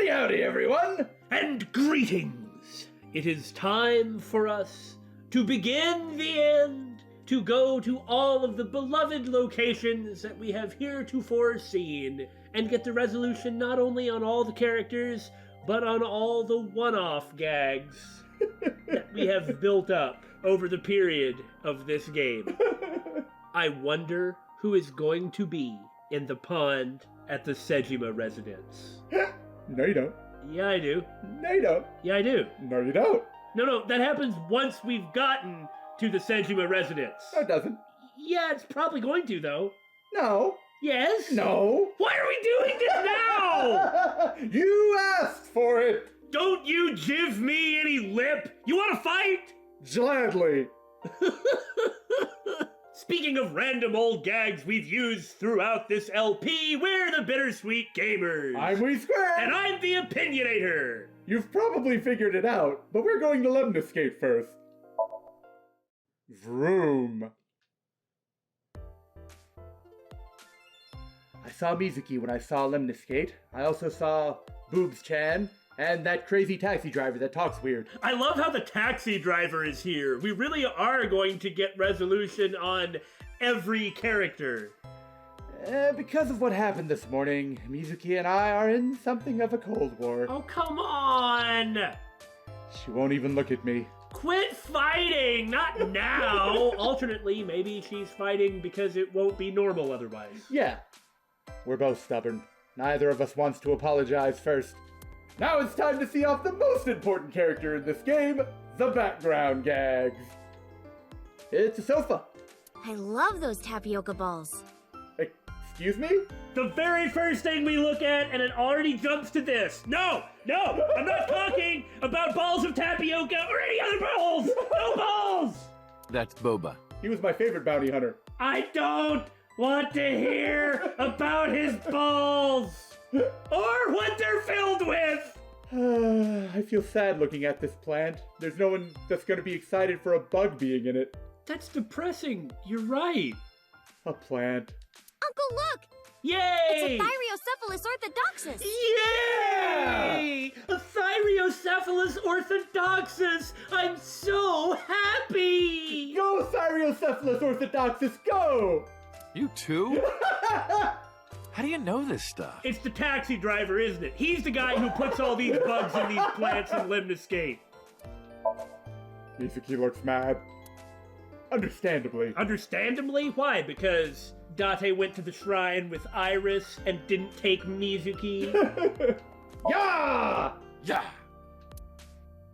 Howdy, howdy, everyone! And greetings! It is time for us to begin the end, to go to all of the beloved locations that we have heretofore seen, and get the resolution not only on all the characters, but on all the one-off gags that we have built up over the period of this game. I wonder who is going to be in the pond at the Sejima residence. No, you don't. Yeah, I do. No, you don't. Yeah, I do. No, you don't. No, that happens once we've gotten to the Sejima residence. No, it doesn't. Yeah, it's probably going to, though. No. Yes? No. Why are we doing this now? You asked for it. Don't you give me any lip. You want to fight? Gladly. Speaking of random old gags we've used throughout this LP, we're the Bittersweet Gamers. I'm We Square. And I'm the Opinionator. You've probably figured it out, but we're going to Lemniscate first. Vroom. I saw Mizuki when I saw Lemniscate. I also saw Boobs-chan and that crazy taxi driver that talks weird. I love how the taxi driver is here. We really are going to get resolution on every character. Because of what happened this morning, Mizuki and I are in something of a Cold War. Oh, come on! She won't even look at me. Quit fighting! Not now! Alternately, maybe she's fighting because it won't be normal otherwise. Yeah. We're both stubborn. Neither of us wants to apologize first. Now it's time to see off the most important character in this game, the background gags. It's a sofa. I love those tapioca balls. Excuse me? The very first thing we look at, and it already jumps to this. No, I'm not talking about balls of tapioca or any other balls! No balls! That's Boba. He was my favorite bounty hunter. I don't want to hear about his balls! Or what they're filled with! I feel sad looking at this plant. There's no one that's going to be excited for a bug being in it. That's depressing. You're right. A plant. Uncle, look! Yay! It's a Thyreocephalus orthodoxus! Yay! A Thyreocephalus orthodoxus! I'm so happy! Go, Thyreocephalus orthodoxus, go! You too? How do you know this stuff? It's the taxi driver, isn't it? He's the guy who puts all these bugs in these plants in Lemniscate. Mizuki looks mad. Understandably. Understandably? Why? Because Date went to the shrine with Iris and didn't take Mizuki? Yeah! Yeah!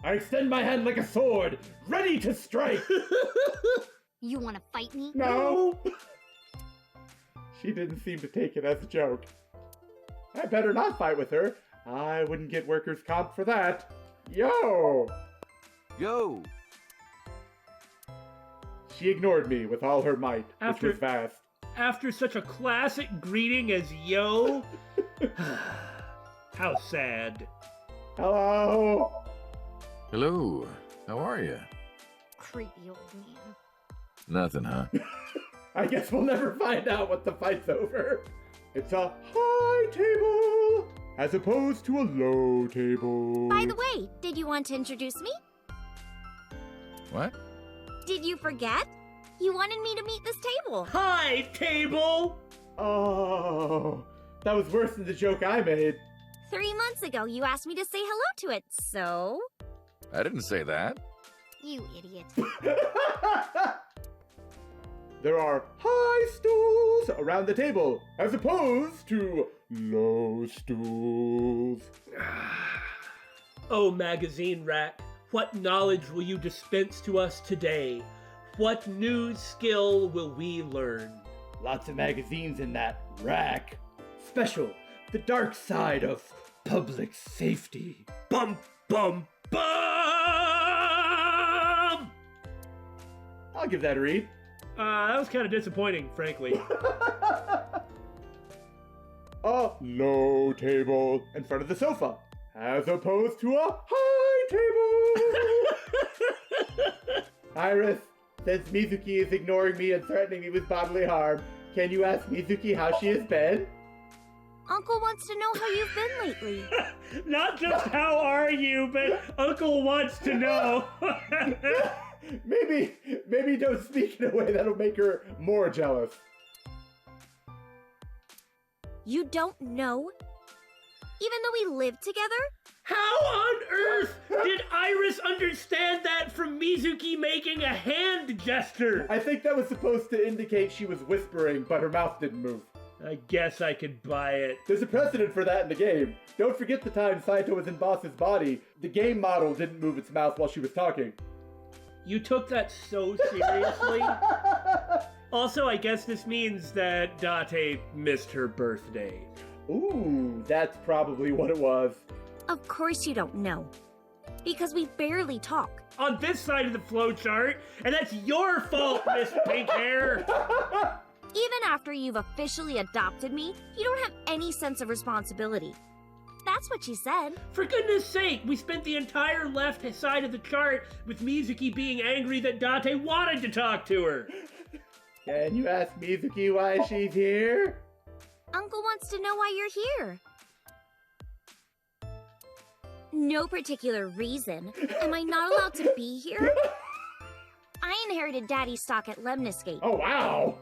I extend my hand like a sword, ready to strike! You wanna fight me? No! She didn't seem to take it as a joke. I better not fight with her. I wouldn't get workers' comp for that. Yo! Yo! She ignored me with all her might, which was vast. After such a classic greeting as yo? How sad. Hello? Hello. How are you? Creepy old man. Nothing, huh? I guess we'll never find out what the fight's over. It's a high table as opposed to a low table. By the way, did you want to introduce me? What? Did you forget? You wanted me to meet this table. Hi, table! Oh, that was worse than the joke I made. 3 months ago, you asked me to say hello to it, so... I didn't say that. You idiot. There are high stools around the table, as opposed to low stools. Oh, magazine rack, what knowledge will you dispense to us today? What new skill will we learn? Lots of magazines in that rack. Special, the dark side of public safety. Bum, bum, bum! I'll give that a read. That was kind of disappointing, frankly. A low table in front of the sofa, as opposed to a high table. Iris, since Mizuki is ignoring me and threatening me with bodily harm, can you ask Mizuki how she has been? Uncle wants to know how you've been lately. Not just how are you, but Uncle wants to know. Maybe don't speak in a way that'll make her more jealous. You don't know? Even though we live together? How on earth did Iris understand that from Mizuki making a hand gesture? I think that was supposed to indicate she was whispering, but her mouth didn't move. I guess I could buy it. There's a precedent for that in the game. Don't forget the time Saito was in Boss's body. The game model didn't move its mouth while she was talking. You took that so seriously? Also, I guess this means that Date missed her birthday. Ooh, that's probably what it was. Of course you don't know. Because we barely talk. On this side of the flowchart, and that's your fault, Miss Pink Hair! Even after you've officially adopted me, you don't have any sense of responsibility. That's what she said. For goodness sake, we spent the entire left side of the chart with Mizuki being angry that Date wanted to talk to her. Can you ask Mizuki why she's here? Uncle wants to know why you're here. No particular reason. Am I not allowed to be here? I inherited Daddy's stock at Lemniscape. Oh, wow!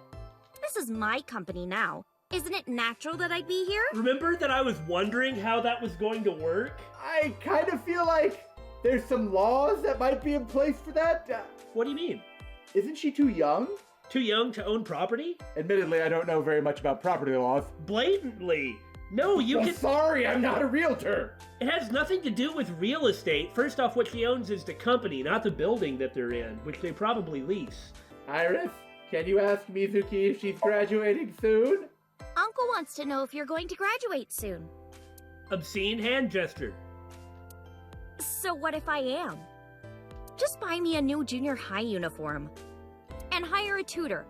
This is my company now. Isn't it natural that I'd be here? Remember that I was wondering how that was going to work? I kind of feel like there's some laws that might be in place for that. What do you mean? Isn't she too young? Too young to own property? Admittedly, I don't know very much about property laws. Blatantly. No, you Well, can... sorry, I'm not a realtor. It has nothing to do with real estate. First off, what she owns is the company, not the building that they're in, which they probably lease. Iris, can you ask Mizuki if she's graduating soon? Uncle wants to know if you're going to graduate soon. Obscene hand gesture. So what if I am? Just buy me a new junior high uniform. And hire a tutor.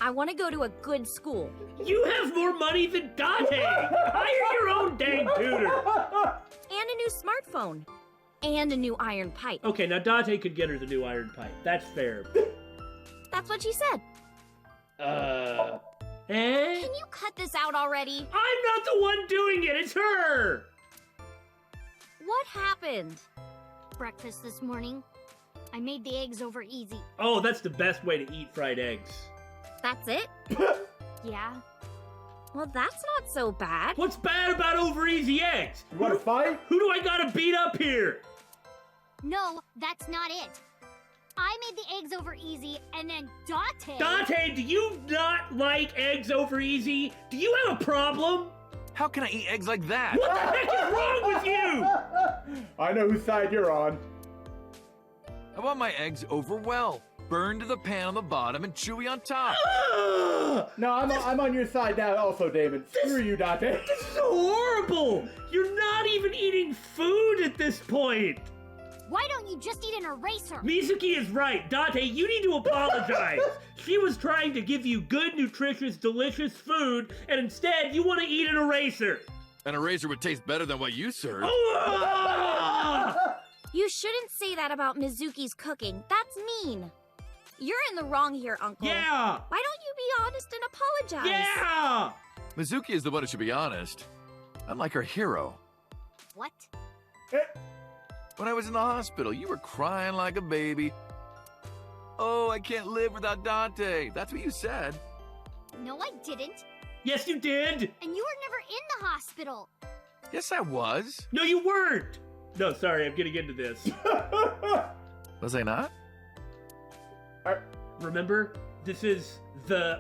I want to go to a good school. You have more money than Date! Hire your own dang tutor! And a new smartphone. And a new iron pipe. Okay, now Date could get her the new iron pipe. That's fair. That's what she said. Eh? Can you cut this out already? I'm not the one doing it, it's her! What happened? Breakfast this morning. I made the eggs over easy. Oh, that's the best way to eat fried eggs. That's it? Yeah. Well, that's not so bad. What's bad about over easy eggs? You want to fight? Who do I gotta beat up here? No, that's not it. I made the eggs over easy, and then Date... Date, do you not like eggs over easy? Do you have a problem? How can I eat eggs like that? What the heck is wrong with you? I know whose side you're on. I want my eggs over well. Burned to the pan on the bottom and chewy on top. No, I'm on your side now also, Damon. Screw you, Date. This is horrible! You're not even eating food at this point! Why don't you just eat an eraser? Mizuki is right. Date, you need to apologize. She was trying to give you good, nutritious, delicious food, and instead you want to eat an eraser. An eraser would taste better than what you served. You shouldn't say that about Mizuki's cooking. That's mean. You're in the wrong here, Uncle. Yeah! Why don't you be honest and apologize? Yeah! Mizuki is the one who should be honest. I'm like her hero. What? When I was in the hospital, you were crying like a baby. Oh, I can't live without Date. That's what you said. No, I didn't. Yes, you did! And you were never in the hospital. Yes, I was. No, you weren't! No, sorry, I'm getting into this. Was I not? Remember? This is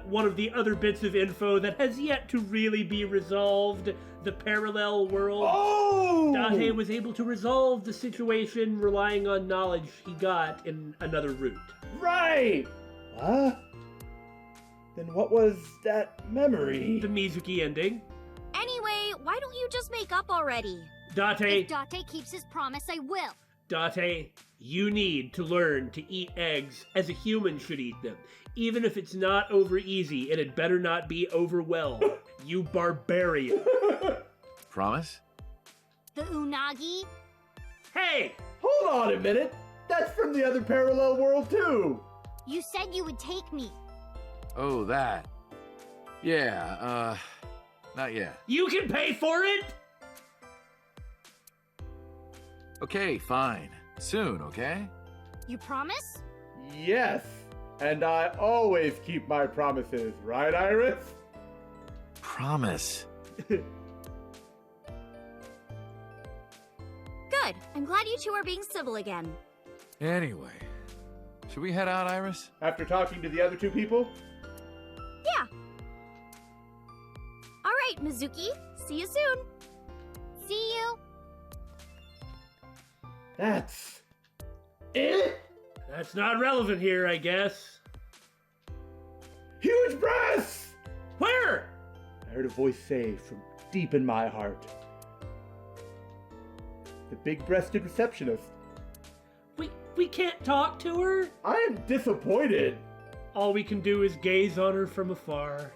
one of the other bits of info that has yet to really be resolved. The parallel world. Oh! Date was able to resolve the situation relying on knowledge he got in another route. Right! Huh? Then what was that memory? The Mizuki ending. Anyway, why don't you just make up already? Date, If Date keeps his promise, I will. Date, you need to learn to eat eggs as a human should eat them. Even if it's not over easy, and it better not be over well. You barbarian. Promise? The unagi? Hey! Hold on a minute. That's from the other parallel world too. You said you would take me. Oh, that. Yeah, not yet. You can pay for it? Okay, fine. Soon, okay? You promise? Yes, and I always keep my promises, right, Iris? Promise. Good. I'm glad you two are being civil again. Anyway, should we head out, Iris? After talking to the other two people? Yeah. All right, Mizuki. See you soon. See you. That's it? That's not relevant here, I guess. Huge breasts! Where? I heard a voice say from deep in my heart. The big-breasted receptionist. We can't talk to her? I am disappointed. All we can do is gaze on her from afar.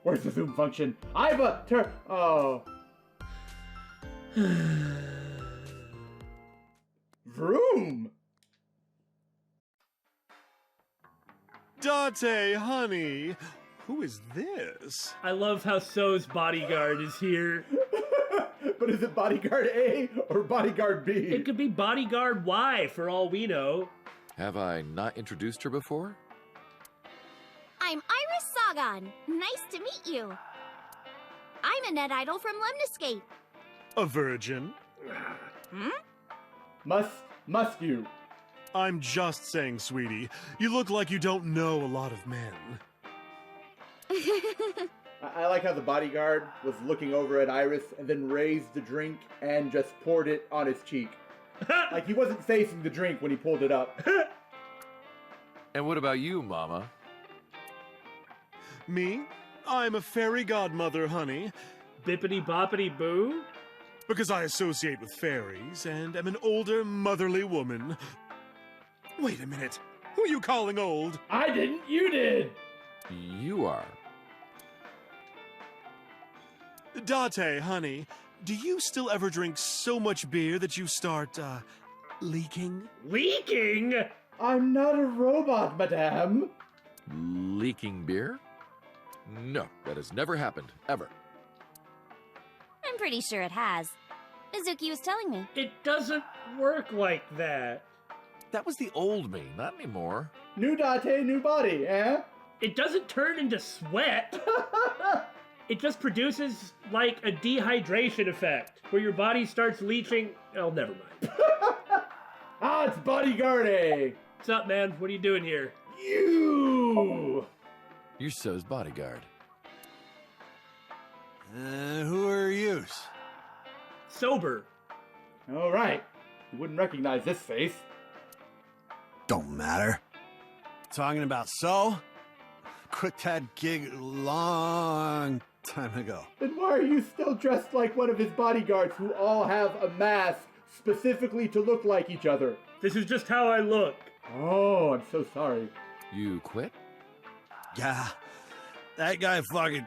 Where's the zoom function? I've a oh. Vroom! Date, honey, who is this? I love how So's bodyguard is here. But is it bodyguard A or bodyguard B? It could be bodyguard Y for all we know. Have I not introduced her before? I'm Iris Sagan. Nice to meet you. I'm a net idol from Lemniscape. A virgin? Must you? I'm just saying, sweetie. You look like you don't know a lot of men. I like how the bodyguard was looking over at Iris and then raised the drink and just poured it on his cheek. Like he wasn't facing the drink when he pulled it up. And what about you, Mama? Me? I'm a fairy godmother, honey, Bippity boppity boo? because I associate with fairies and am an older, motherly woman. Wait a minute. Who are you calling old? I didn't, you did! You are. Date, honey, do you still ever drink so much beer that you start, leaking? Leaking? I'm not a robot, madame. Leaking beer? No, that has never happened, ever. I'm pretty sure it has. Mizuki was telling me. It doesn't work like that. That was the old me, not anymore. New Date, new body, eh? It doesn't turn into sweat. It just produces, like, a dehydration effect, where your body starts leaching. Oh, never mind. Ah, it's bodyguard A. What's up, man? What are you doing here? You! You're So's bodyguard. Who are you? Sober. All right. You wouldn't recognize this face. Don't matter. Talking about So? Quit that gig long time ago. Then why are you still dressed like one of his bodyguards who all have a mask specifically to look like each other? This is just how I look. Oh, I'm so sorry. You quit? Yeah, that guy fucking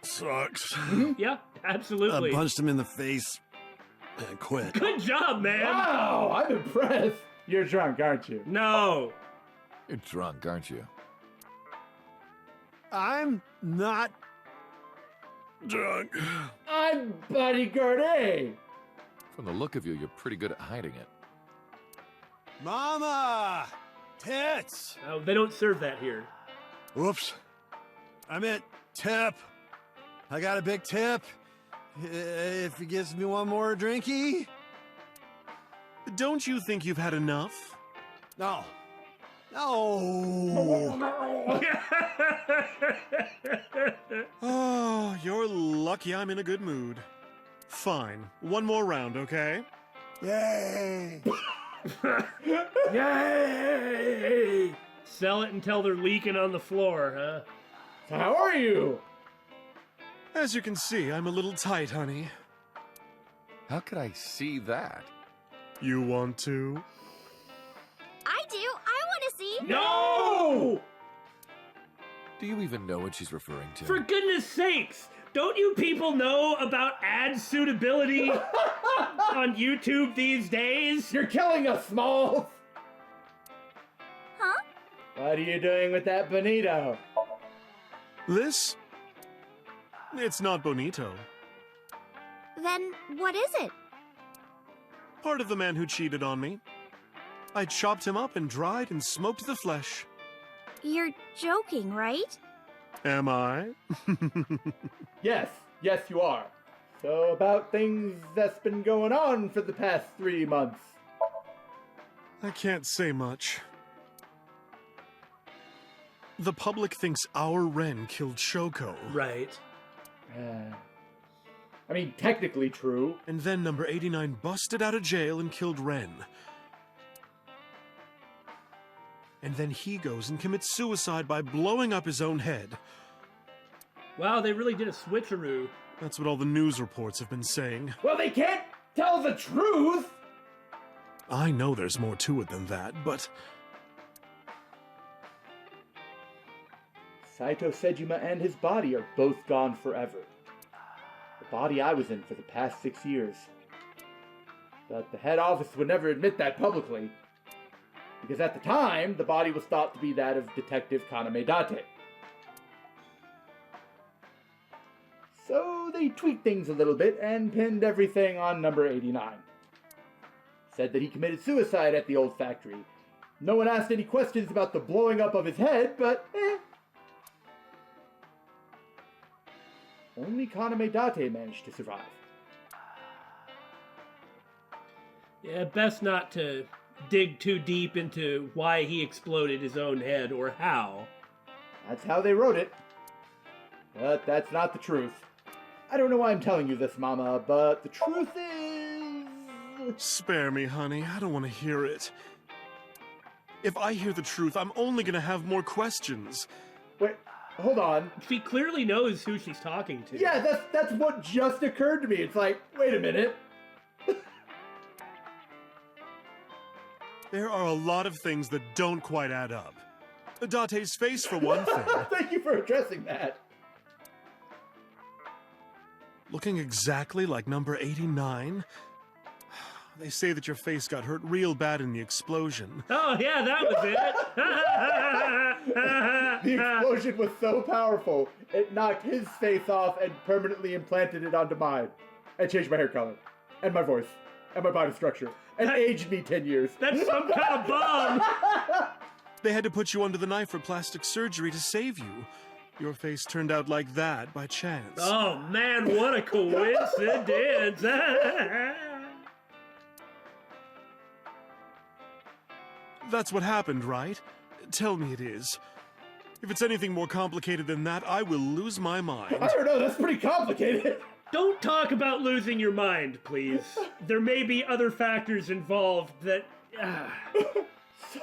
sucks. Yeah, absolutely. I punched him in the face and quit. Good job, man. Wow, I'm impressed. You're drunk, aren't you? No. You're drunk, aren't you? I'm not drunk. I'm bodyguard A. From the look of you, you're pretty good at hiding it. Mama! Tits! Oh, they don't serve that here. Whoops. I meant tip. I got a big tip. If he gives me one more drinky. Don't you think you've had enough? No. No. Oh, you're lucky I'm in a good mood. Fine. One more round, okay? Yay. Yay! Sell it until they're leaking on the floor, huh? How are you? As you can see, I'm a little tight, honey. How could I see that? You want to? I do. I want to see. No! Do you even know what she's referring to? For goodness sakes! Don't you people know about ad suitability on YouTube these days? You're killing us, Smalls. Huh? What are you doing with that bonito? This? It's not bonito. Then what is it? Part of the man who cheated on me. I chopped him up and dried and smoked the flesh. You're joking, right? Am I? Yes, you are. So about things that's been going on for the past 3 months. I can't say much. The public thinks our Ren killed Shoko. Right. I mean, technically true. And then number 89 busted out of jail and killed Ren. And then he goes and commits suicide by blowing up his own head. Wow, they really did a switcheroo. That's what all the news reports have been saying. Well, they can't tell the truth! I know there's more to it than that, but... Saito Sejima and his body are both gone forever. The body I was in for the past 6 years. But the head office would never admit that publicly. Because at the time, the body was thought to be that of Detective Kaname Date. So they tweaked things a little bit and pinned everything on number 89. Said that he committed suicide at the old factory. No one asked any questions about the blowing up of his head, but Only Kaname Date managed to survive. Yeah, best not to dig too deep into why he exploded his own head or how. That's how they wrote it. But that's not the truth. I don't know why I'm telling you this, Mama, but the truth is... Spare me, honey. I don't want to hear it. If I hear the truth, I'm only going to have more questions. Wait, hold on. She clearly knows who she's talking to. Yeah, that's what just occurred to me. It's like, wait a minute. There are a lot of things that don't quite add up. Date's face, for one thing. Thank you for addressing that. Looking exactly like number 89. They say that your face got hurt real bad in the explosion. Oh, yeah, that was it. The explosion was so powerful, it knocked his face off and permanently implanted it onto mine. And changed my hair color, and my voice, and my body structure, and aged me 10 years. That's some kind of bomb. They had to put you under the knife for plastic surgery to save you. Your face turned out like that by chance. Oh, man, what a coincidence. That's what happened, right? Tell me it is. If it's anything more complicated than that, I will lose my mind. I don't know, that's pretty complicated. Don't talk about losing your mind, please. There may be other factors involved that...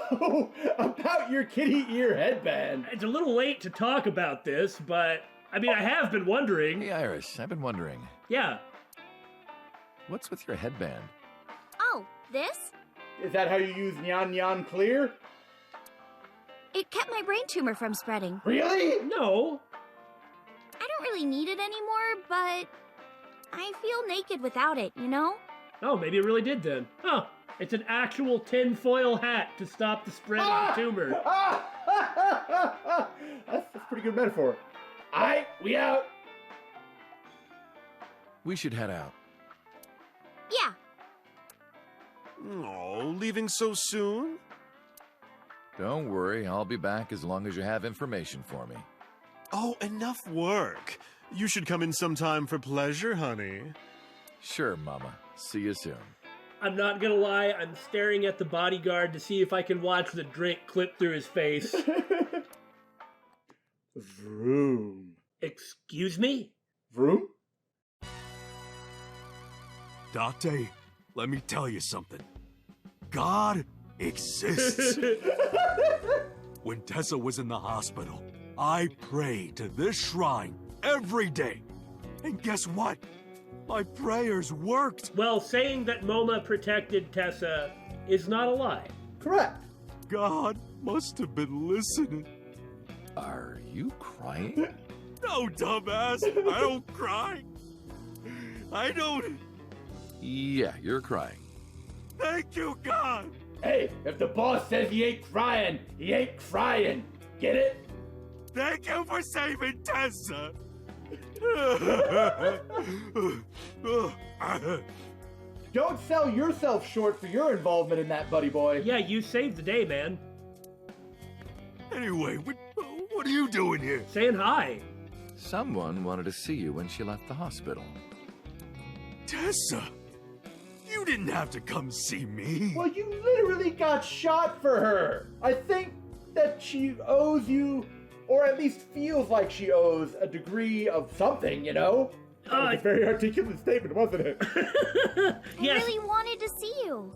So, about your kitty ear headband. It's a little late to talk about this, but... I mean, I have been wondering. Hey, Iris, I've been wondering. Yeah. What's with your headband? Oh, this? Is that how you use Nyan Nyan Clear? It kept my brain tumor from spreading. Really? No. I don't really need it anymore, but I feel naked without it, you know? Oh, maybe it really did then. Huh. It's an actual tinfoil hat to stop the spread of the tumor. That's a pretty good metaphor. Aight, we out. We should head out. Yeah. Oh, leaving so soon? Don't worry, I'll be back as long as you have information for me. Oh, enough work. You should come in sometime for pleasure, honey. Sure, Mama. See you soon. I'm not gonna lie, I'm staring at the bodyguard to see if I can watch the drink clip through his face. Vroom. Excuse me? Vroom? Date, let me tell you something. God exists. When Tessa was in the hospital, I prayed to this shrine every day. And guess what? My prayers worked. Well, saying that MoMA protected Tessa is not a lie. Correct. God must have been listening. Are you crying? No, dumbass. I don't cry. I don't. Yeah, you're crying. Thank you, God. Hey, if the boss says he ain't crying, he ain't crying. Get it? Thank you for saving Tessa. don't sell yourself short for your involvement in that, buddy boy. Yeah, you saved the day, man. Anyway, what are you doing here? Saying hi. Someone wanted to see you when she left the hospital. Tessa! You didn't have to come see me. Well, you literally got shot for her. I think that she owes you, or at least feels like she owes, a degree of something, you know? That was a very articulate statement, wasn't it? Yes. I really wanted to see you.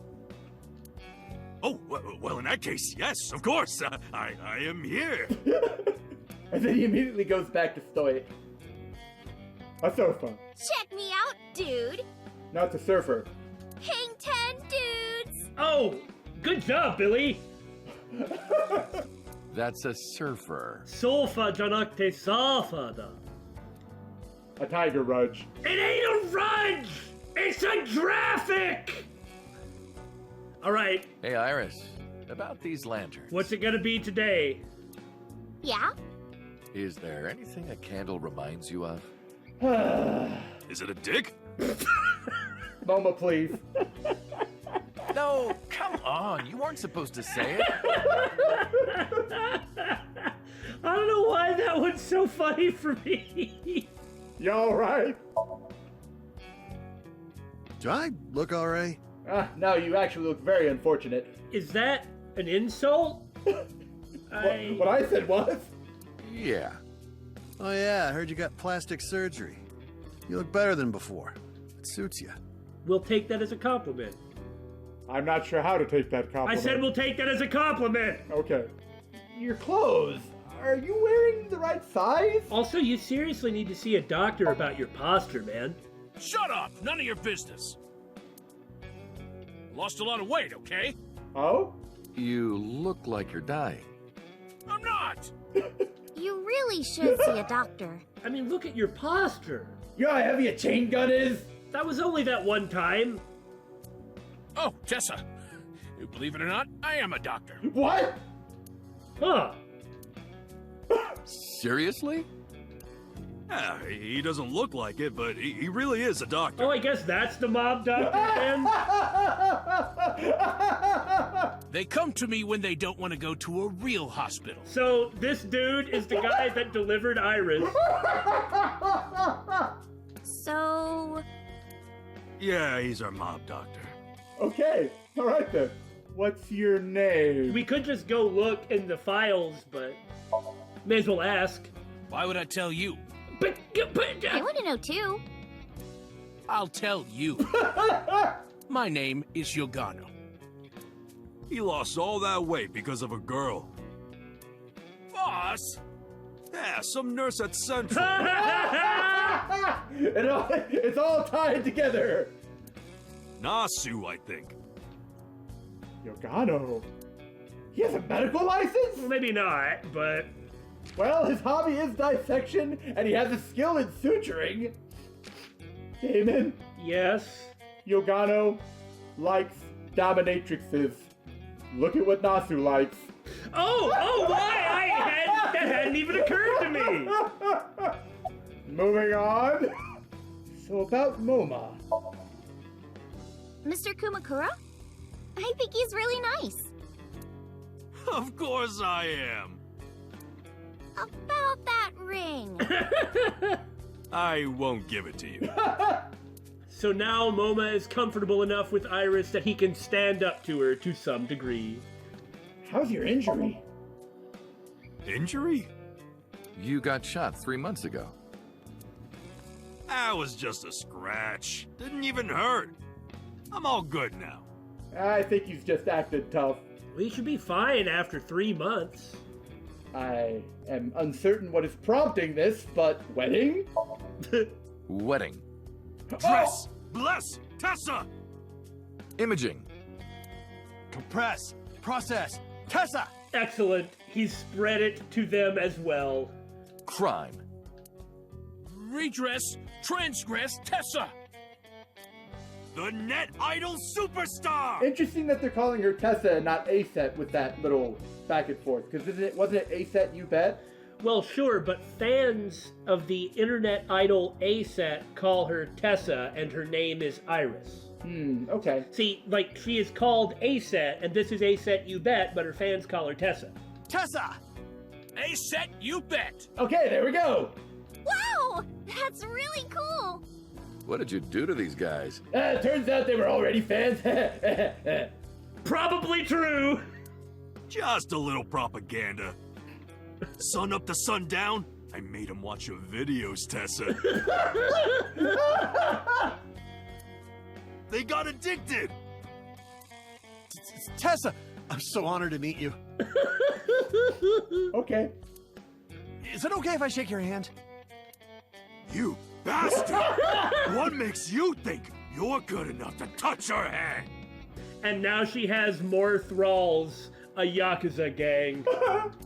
Oh, well, in that case, yes, of course. I am here. And then he immediately goes back to stoic. A sofa. Check me out, dude. Not the surfer. Hang 10 dudes. Oh, good job, Billy. That's a surfer. Sofa janakte safa da. A tiger rudge. It ain't a rudge! It's a graphic! Alright, Hey, Iris, about these lanterns. what's it gonna be today? Yeah? Is there anything a candle reminds you of? Is it a dick? Moma, please. No, come on. You weren't supposed to say it. I don't know why that one's so funny for me. You alright? Do I look all right? No, you actually look very unfortunate. Is that an insult? What I said was... Yeah. Oh yeah, I heard you got plastic surgery. You look better than before. It suits you. We'll take that as a compliment. I'm not sure how to take that I compliment. said we'll take that as a compliment. Okay. Your clothes. Are you wearing the right size? Also, you seriously need to see a doctor about your posture, man. Shut up! None of your business. Lost a lot of weight, okay? Oh? You look like you're dying. I'm not! You really should see a doctor. I mean, look at your posture. You know how heavy a chain gun is? That was only that one time. Oh, Tessa. Believe it or not, I am a doctor. What? Huh. Seriously? Yeah, he doesn't look like it, but he really is a doctor. Oh, I guess that's the mob doctor then? They come to me when they don't want to go to a real hospital. So, this dude is the guy that delivered Iris. So, Yeah, he's our mob doctor. Okay, alright then. What's your name? We could just go look in the files, but may as well ask. Why would I tell you? But I want to know too. I'll tell you. My name is Yogano. He lost all that weight because of a girl. Boss! Yeah, some nurse at Central. It's all tied together. Nasu, I think. Yogano. He has a medical license? Maybe not, but Well, his hobby is dissection, and he has a skill in suturing. Damon, yes. Yogano likes dominatrixes. Look at what Nasu likes. Oh, why? That hadn't even occurred to me. Moving on. So about Moma. Mr. Kumakura? I think he's really nice. Of course I am. About that ring. I won't give it to you. So now Moma is comfortable enough with Iris that he can stand up to her to some degree. How's your injury? Injury? You got shot 3 months ago. That was just a scratch. Didn't even hurt. I'm all good now. I think he's just acted tough. We should be fine after 3 months. I am uncertain what is prompting this, but wedding? Wedding. Dress! Bless! Tessa! Imaging. Compress! Process! Tessa! Excellent. He's spread it to them as well. Crime. Redress, transgress, Tessa! The net idol superstar! Interesting that they're calling her Tessa and not Aset with that little back and forth. Because wasn't it Aset, you bet? Well, sure, but fans of the internet idol ASAT call her Tessa, and her name is Iris. Okay. See, like, she is called A-Set, and this is A-Set You Bet, but her fans call her Tessa. Tessa! A set, you bet! Okay, there we go! Wow! That's really cool! What did you do to these guys? Turns out they were already fans. Probably true! Just a little propaganda. Sun up to sundown, I made him watch your videos, Tessa. They got addicted! Tessa! I'm so honored to meet you. Okay. Is it okay if I shake your hand? You bastard! What makes you think you're good enough to touch her hand? And now she has more thralls, a Yakuza gang.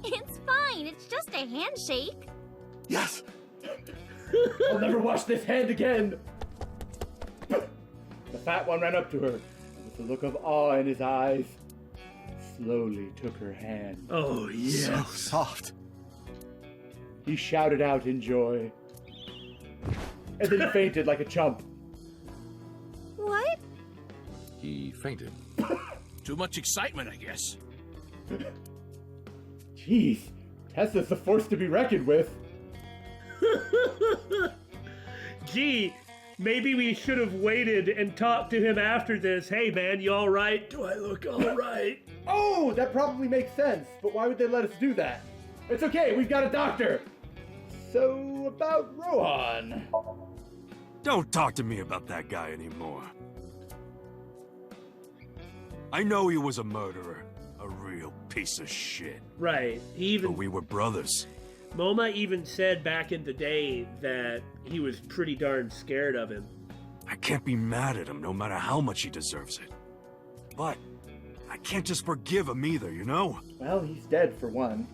It's fine, it's just a handshake. Yes! I'll never wash this hand again. The fat one ran up to her, and with a look of awe in his eyes, slowly took her hand. Oh, yes. So soft. He shouted out in joy, and then fainted like a chump. What? He fainted. Too much excitement, I guess. Jeez, Tessa's a force to be reckoned with. Gee, maybe we should have waited and talked to him after this. Hey, man, you all right? Do I look all right? Oh, that probably makes sense, but why would they let us do that? It's okay, we've got a doctor. So, about Rohan. Don't talk to me about that guy anymore. I know he was a murderer, a real piece of shit. Right. He But even we were brothers. MoMA even said back in the day that he was pretty darn scared of him. I can't be mad at him no matter how much he deserves it. But I can't just forgive him either, you know? Well, he's dead for one.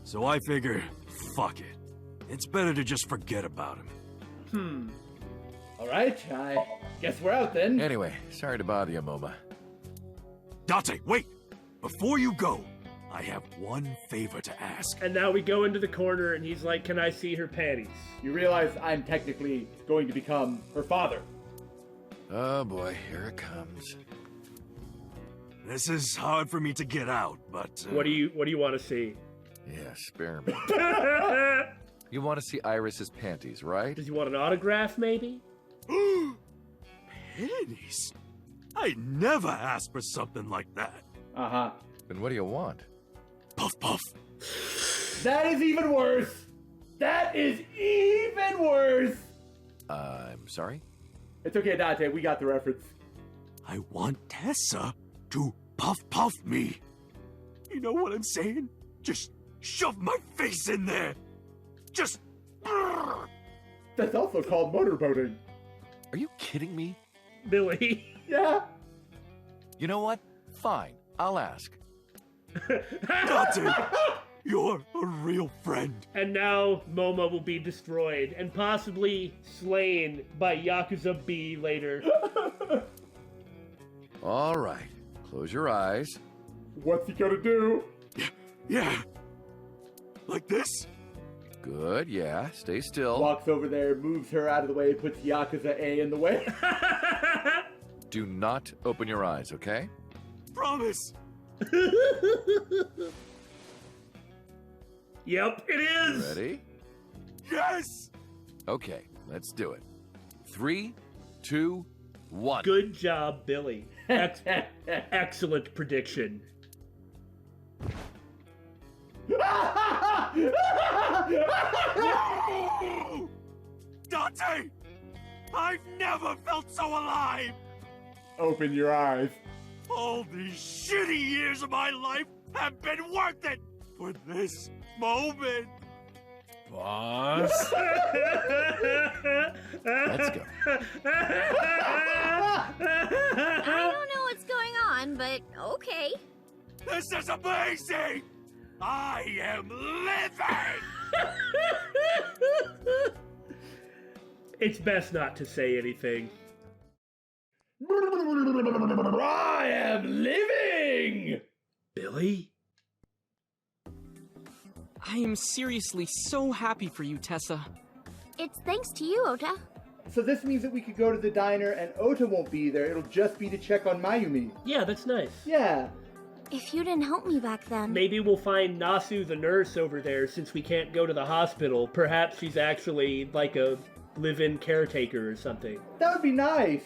So I figure, fuck it. It's better to just forget about him. Alright, I guess we're out then. Anyway, sorry to bother you, Moma. Date, wait! Before you go, I have one favor to ask. And now we go into the corner and he's like, can I see her panties? You realize I'm technically going to become her father. Oh boy, here it comes. This is hard for me to get out, but... What do you want to see? Yeah, spare me. You want to see Iris's panties, right? Does he want an autograph, maybe? Panties? I never asked for something like that. Uh-huh. Then what do you want? Puff puff. That is even worse! That is even worse! I'm sorry? It's okay, Dante, we got the reference. I want Tessa to puff puff me. You know what I'm saying? Just shove my face in there. Just... That's also called motorboating. Are you kidding me? Billy. Yeah? You know what? Fine, I'll ask. Date, you're a real friend. And now MoMA will be destroyed and possibly slain by Yakuza B later. All right, close your eyes. What's he gonna do? Yeah. Like this? Good, yeah, stay still. Walks over there, moves her out of the way, puts Yakuza A in the way. Do not open your eyes, okay? Promise. Yep, it is! Ready? Yes! Okay, let's do it. 3, 2, 1. Good job, Billy. Excellent prediction. Date! I've never felt so alive! Open your eyes. All these shitty years of my life have been worth it for this moment! Boss? Let's go. I don't know what's going on, but okay. This is amazing! I am living! It's best not to say anything. I am living! Billy? I am seriously so happy for you, Tessa. It's thanks to you, Ota. So this means that we could go to the diner and Ota won't be there. It'll just be to check on Mayumi. Yeah, that's nice. Yeah. If you didn't help me back then. Maybe we'll find Nasu the nurse over there since we can't go to the hospital. Perhaps she's actually like a live-in caretaker or something. That would be nice.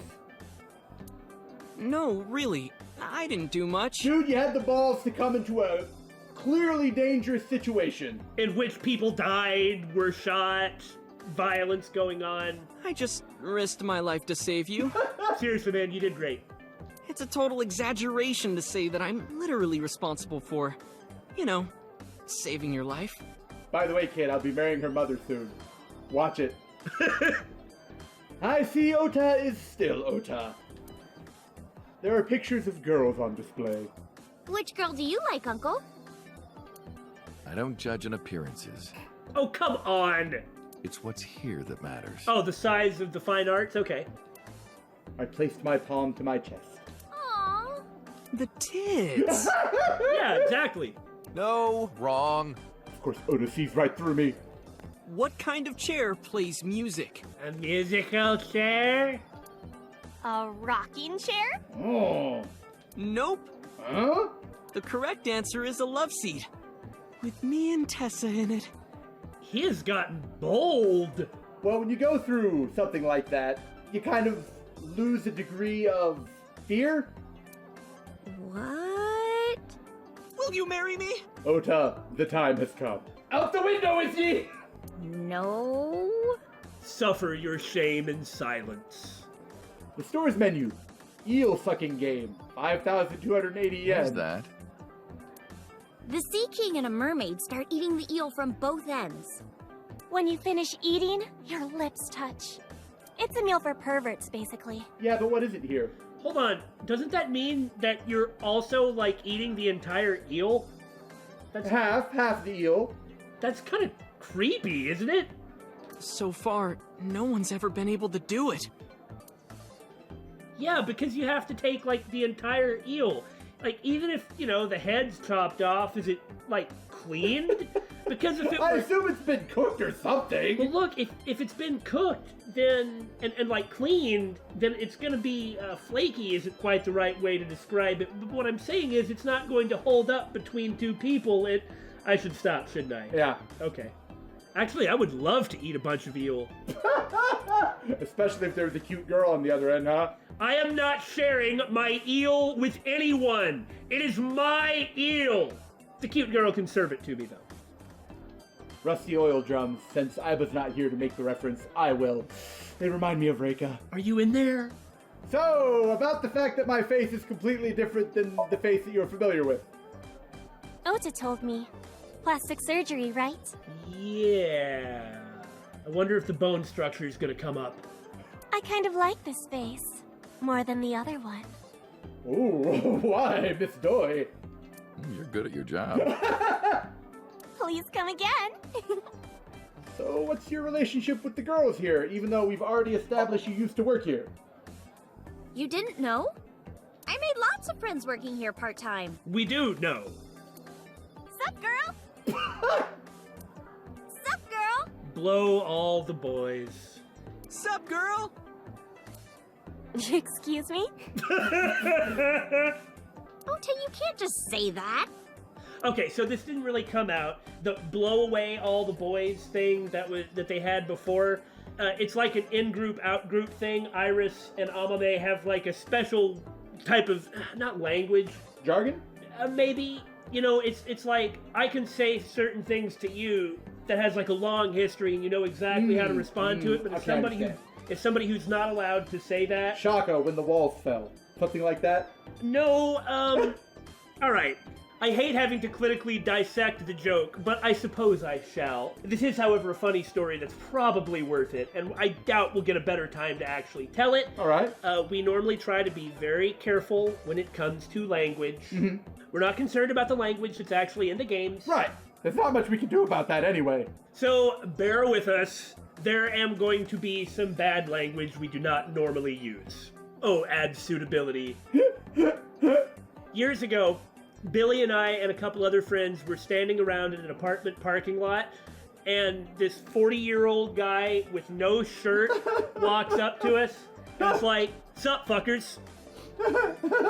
No, really. I didn't do much. Dude, you had the balls to come into a clearly dangerous situation. In which people died, were shot, violence going on. I just risked my life to save you. Seriously, man, you did great. It's a total exaggeration to say that I'm literally responsible for, you know, saving your life. By the way, kid, I'll be marrying her mother soon. Watch it. I see Ota is still Ota. There are pictures of girls on display. Which girl do you like, Uncle? I don't judge on appearances. Oh, come on! It's what's here that matters. Oh, the size of the fine arts? Okay. I placed my palm to my chest. Aww. The tits! Yeah, exactly. No, wrong. Of course, Ota sees right through me. What kind of chair plays music? A musical chair? A rocking chair? Oh. Nope. Huh? The correct answer is a love seat. With me and Tessa in it. He has gotten bold. Well, when you go through something like that, you kind of lose a degree of fear. What? Will you marry me? Ota, the time has come. Out the window with ye! No. Suffer your shame in silence. The store's menu. Eel sucking game. 5,280 yen. What's that? The Sea King and a mermaid start eating the eel from both ends. When you finish eating, your lips touch. It's a meal for perverts, basically. Yeah, but what is it here? Hold on, doesn't that mean that you're also, like, eating the entire eel? That's Half the eel. That's kind of creepy, isn't it? So far, no one's ever been able to do it. Yeah, because you have to take, like, the entire eel. Like, even if, you know, the head's chopped off, is it, like, cleaned? Because if it I were... assume it's been cooked or something. Well, look, if it's been cooked, then, and like, cleaned, then it's gonna be, flaky isn't quite the right way to describe it. But what I'm saying is it's not going to hold up between two people. I should stop, shouldn't I? Yeah. Okay. Actually, I would love to eat a bunch of eel. Especially if there's a cute girl on the other end, huh? I am not sharing my eel with anyone. It is my eel. The cute girl can serve it to me, though. Rusty oil drums. Since I was not here to make the reference, I will. They remind me of Reika. Are you in there? So, about the fact that my face is completely different than the face that you're familiar with. Ota told me. Plastic surgery, right? Yeah. I wonder if the bone structure is gonna come up. I kind of like this face. More than the other one. Ooh, why, Miss Doy? You're good at your job. Please come again. So, what's your relationship with the girls here, even though we've already established you used to work here? You didn't know? I made lots of friends working here part-time. We do know. Sup, girl? Sup, girl? Blow all the boys. Sup, girl? Excuse me? Ota, you can't just say that. Okay, so this didn't really come out. The blow away all the boys thing that they had before. It's like an in-group, out-group thing. Iris and Amame have like a special type of, not language. Jargon? Maybe. You know, it's like I can say certain things to you that has like a long history and you know exactly how to respond to it, but if somebody who's not allowed to say that... Shaka, when the walls fell. Something like that? No, alright. I hate having to clinically dissect the joke, but I suppose I shall. This is, however, a funny story that's probably worth it, and I doubt we'll get a better time to actually tell it. Alright. We normally try to be very careful when it comes to language. Mm-hmm. We're not concerned about the language that's actually in the games. Right. There's not much we can do about that anyway. So, bear with us. There am going to be some bad language we do not normally use. Oh, add suitability. Years ago, Billy and I and a couple other friends were standing around in an apartment parking lot, and this 40-year-old guy with no shirt walks up to us and is like, "Sup, fuckers?"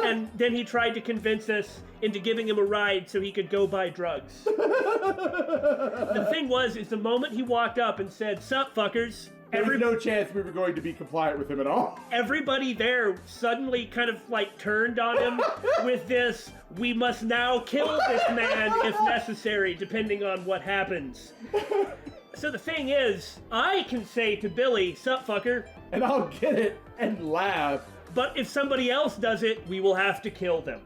And then he tried to convince us into giving him a ride so he could go buy drugs. The thing was, is the moment he walked up and said, "Sup, fuckers," There was no chance we were going to be compliant with him at all. everybody there suddenly kind of like turned on him with this, "We must now kill this man if necessary, depending on what happens." So the thing is, I can say to Billy, "Sup, fucker," and I'll get it and laugh. But if somebody else does it, we will have to kill them.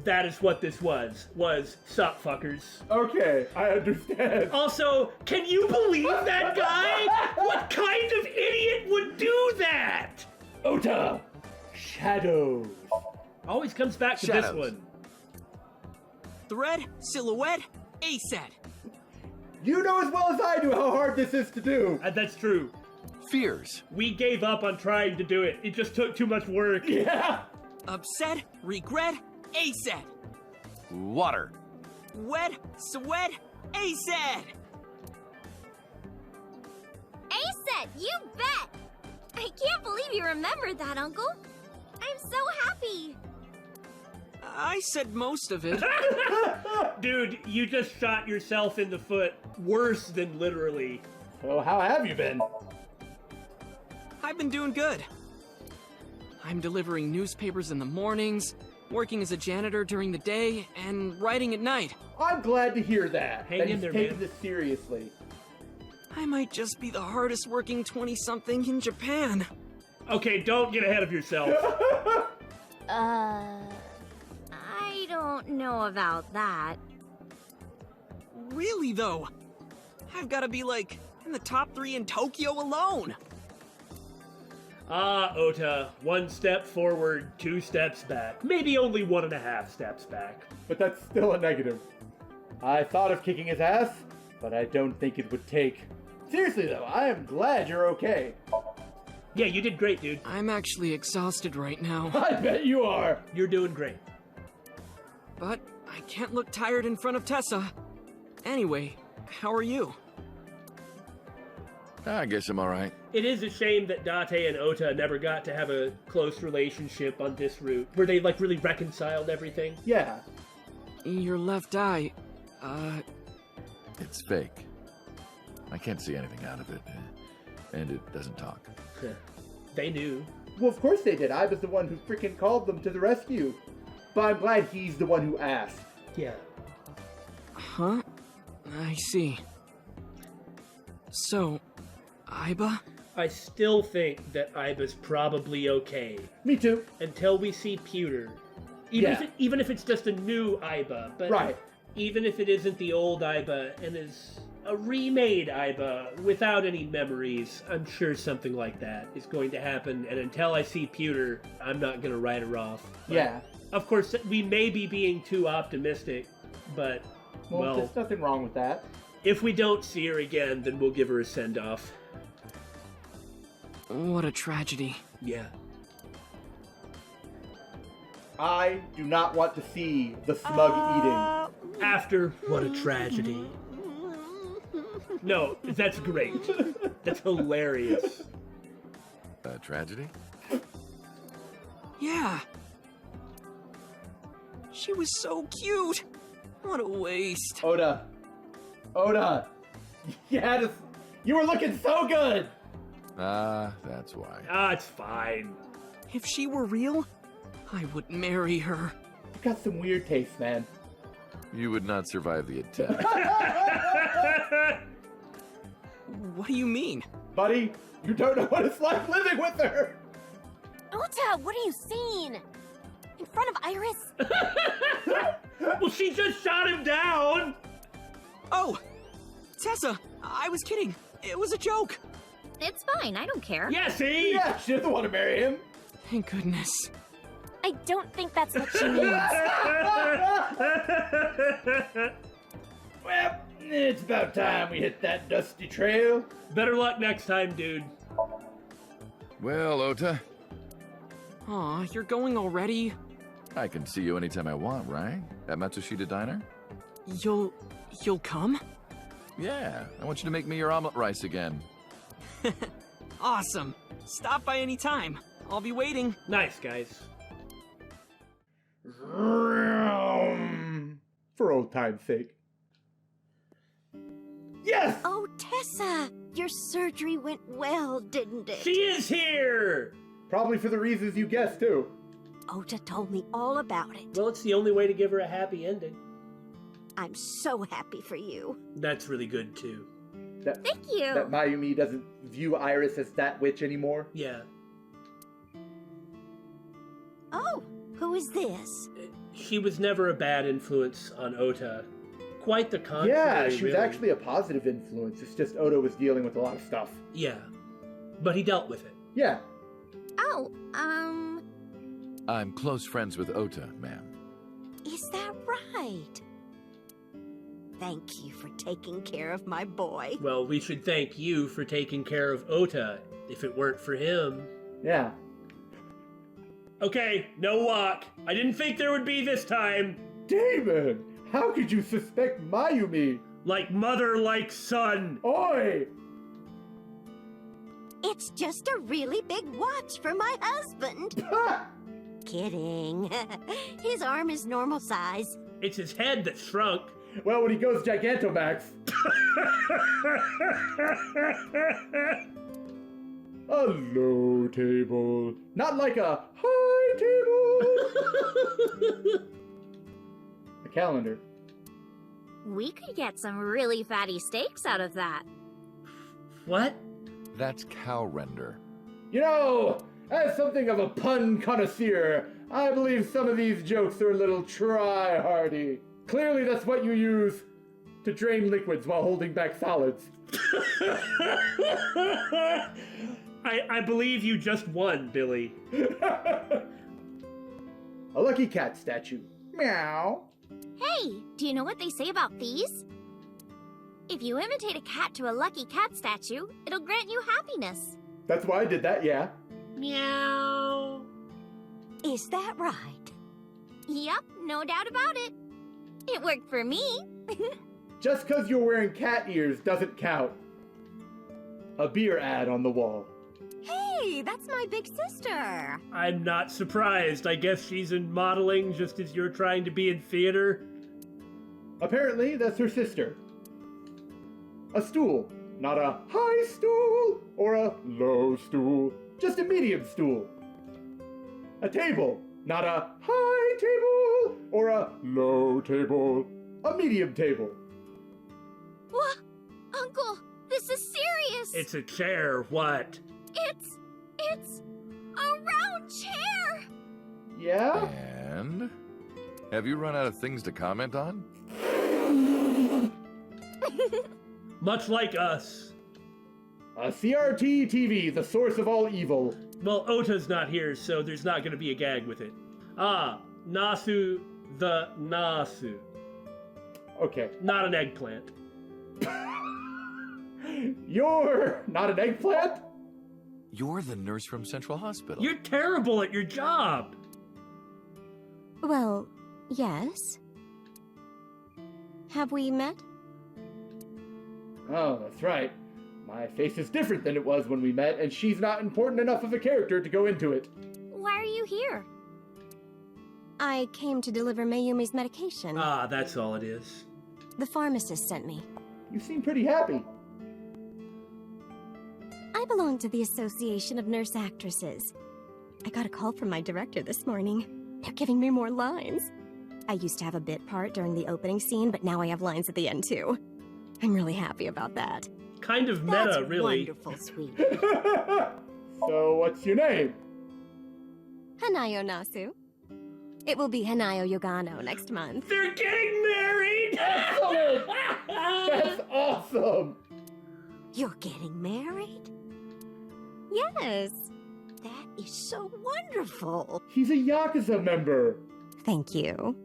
That is what this was "Sup, fuckers." Okay, I understand. Also, can you believe that guy? What kind of idiot would do that? Ota, shadows. Always comes back to Shadows. this one. Thread, silhouette, ASAT. You know as well as I do how hard this is to do. That's true. Fears. We gave up on trying to do it. It just took too much work. Yeah. Upset, regret, ASAT. Water. Wet, sweat, ASAT. ASAT, you bet! I can't believe you remembered that, Uncle. I'm so happy. I said most of it. Dude, you just shot yourself in the foot. Worse than literally. So how have you been? I've been doing good. I'm delivering newspapers in the mornings, working as a janitor during the day, and writing at night. I'm glad to hear that. Hang that in he's there, taking man. this seriously. I might just be the hardest working 20-something in Japan. Okay, don't get ahead of yourself. I don't know about that. Really, though? I've got to be, like, in the top 3 in Tokyo alone. Ah, Ota, 1 step forward, 2 steps back. Maybe only 1.5 steps back. But that's still a negative. I thought of kicking his ass, but I don't think it would take. Seriously though, I am glad you're okay. Yeah, you did great, dude. I'm actually exhausted right now. I bet you are. You're doing great. But I can't look tired in front of Tessa. Anyway, how are you? I guess I'm all right. It is a shame that Date and Ota never got to have a close relationship on this route, where they, like, really reconciled everything. Yeah. Your left eye, It's fake. I can't see anything out of it. And it doesn't talk. They knew. Well, of course they did. I was the one who freaking called them to the rescue. But I'm glad he's the one who asked. Yeah. Huh? I see. So, Aiba? I still think that Aiba's probably okay. Me too. Until we see Pewter. Even if it's just a new Aiba, but Right. even if it isn't the old Aiba and is a remade Aiba without any memories, I'm sure something like that is going to happen. And until I see Pewter, I'm not going to write her off. But Yeah. Of course, we may be being too optimistic, but Well, there's nothing wrong with that. if we don't see her again, then we'll give her a send-off. What a tragedy. Yeah. I do not want to see the smug eating. After What a Tragedy. No, that's great. That's hilarious. A tragedy? Yeah. She was so cute. What a waste. Oda. You were looking so good. That's why. It's fine. If she were real, I would marry her. You got some weird taste, man. You would not survive the attack. What do you mean? Buddy, you don't know what it's like living with her. Ota, what are you saying? In front of Iris? Well, she just shot him down! Oh! Tessa, I was kidding. It was a joke. It's fine, I don't care. Yeah, see? Yeah, she doesn't want to marry him. Thank goodness. I don't think that's what she means. Well, it's about time we hit that dusty trail. Better luck next time, dude. Well, Ota, Aw, you're going already? I can see you anytime I want, right? At Matsushita Diner? You'll come? Yeah, I want you to make me your omelet rice again. Awesome. Stop by any time. I'll be waiting. Nice, guys. For old time's sake. Yes! Oh, Tessa, your surgery went well, didn't it? She is here! Probably for the reasons you guessed, too. Ota told me all about it. Well, it's the only way to give her a happy ending. I'm so happy for you. That's really good, too. Thank you. That Mayumi doesn't view Iris as that witch anymore. Yeah. Oh, who is this? She was never a bad influence on Ota. Quite the contrary, Yeah, she was really. actually a positive influence. It's just Oda was dealing with a lot of stuff. Yeah. But he dealt with it. Yeah. Oh, I'm close friends with Ota, ma'am. Is that right? Thank you for taking care of my boy. Well, we should thank you for taking care of Ota. If it weren't for him... Yeah. Okay, no walk. I didn't think there would be this time. Damon! How could you suspect Mayumi? Like mother, like son. Oi! It's just a really big watch for my husband. Kidding. His arm is normal size. It's his head that shrunk. Well, when he goes Gigantamax. A low table. Not like a high table. A calendar. we could get some really fatty steaks out of that. What? That's cow render. You know, as something of a pun connoisseur, I believe some of these jokes are a little try-hardy. Clearly that's what you use to drain liquids while holding back solids. I believe you just won, Billy. A lucky cat statue. Meow. Hey, do you know what they say about these? If you imitate a cat to a lucky cat statue, it'll grant you happiness. That's why I did that, yeah. Meow. Is that right? Yep, no doubt about it. It worked for me. Just 'cause you're wearing cat ears doesn't count. A beer ad on the wall. Hey, that's my big sister. I'm not surprised. I guess she's in modeling just as you're trying to be in theater. Apparently, that's her sister. A stool. Not a high stool or a low stool. Just a medium stool. A table. Not a high table or a low table. A medium table. What? Uncle, this is serious. It's a chair, what? It's a round chair. Yeah? And? Have you run out of things to comment on? Much like us. A CRT TV, the source of all evil. Well, Ota's not here, so there's not going to be a gag with it. Ah, Nasu the Nasu. Okay. Not an eggplant. You're not an eggplant? You're the nurse from Central Hospital. You're terrible at your job. Well, yes. Have we met? Oh, that's right. My face is different than it was when we met, and she's not important enough of a character to go into it. Why are you here? I came to deliver Mayumi's medication. Ah, that's all it is. The pharmacist sent me. You seem pretty happy. I belong to the Association of Nurse Actresses. I got a call from my director this morning. They're giving me more lines. I used to have a bit part during the opening scene, but now I have lines at the end too. I'm really happy about that. Kind of meta, That's really. Wonderful, sweet. So, what's your name? Hanayo Nasu. It will be Hanayo Yogano next month. They're getting married! Excellent! That's awesome! You're getting married? Yes. That is so wonderful. He's a Yakuza member. Thank you.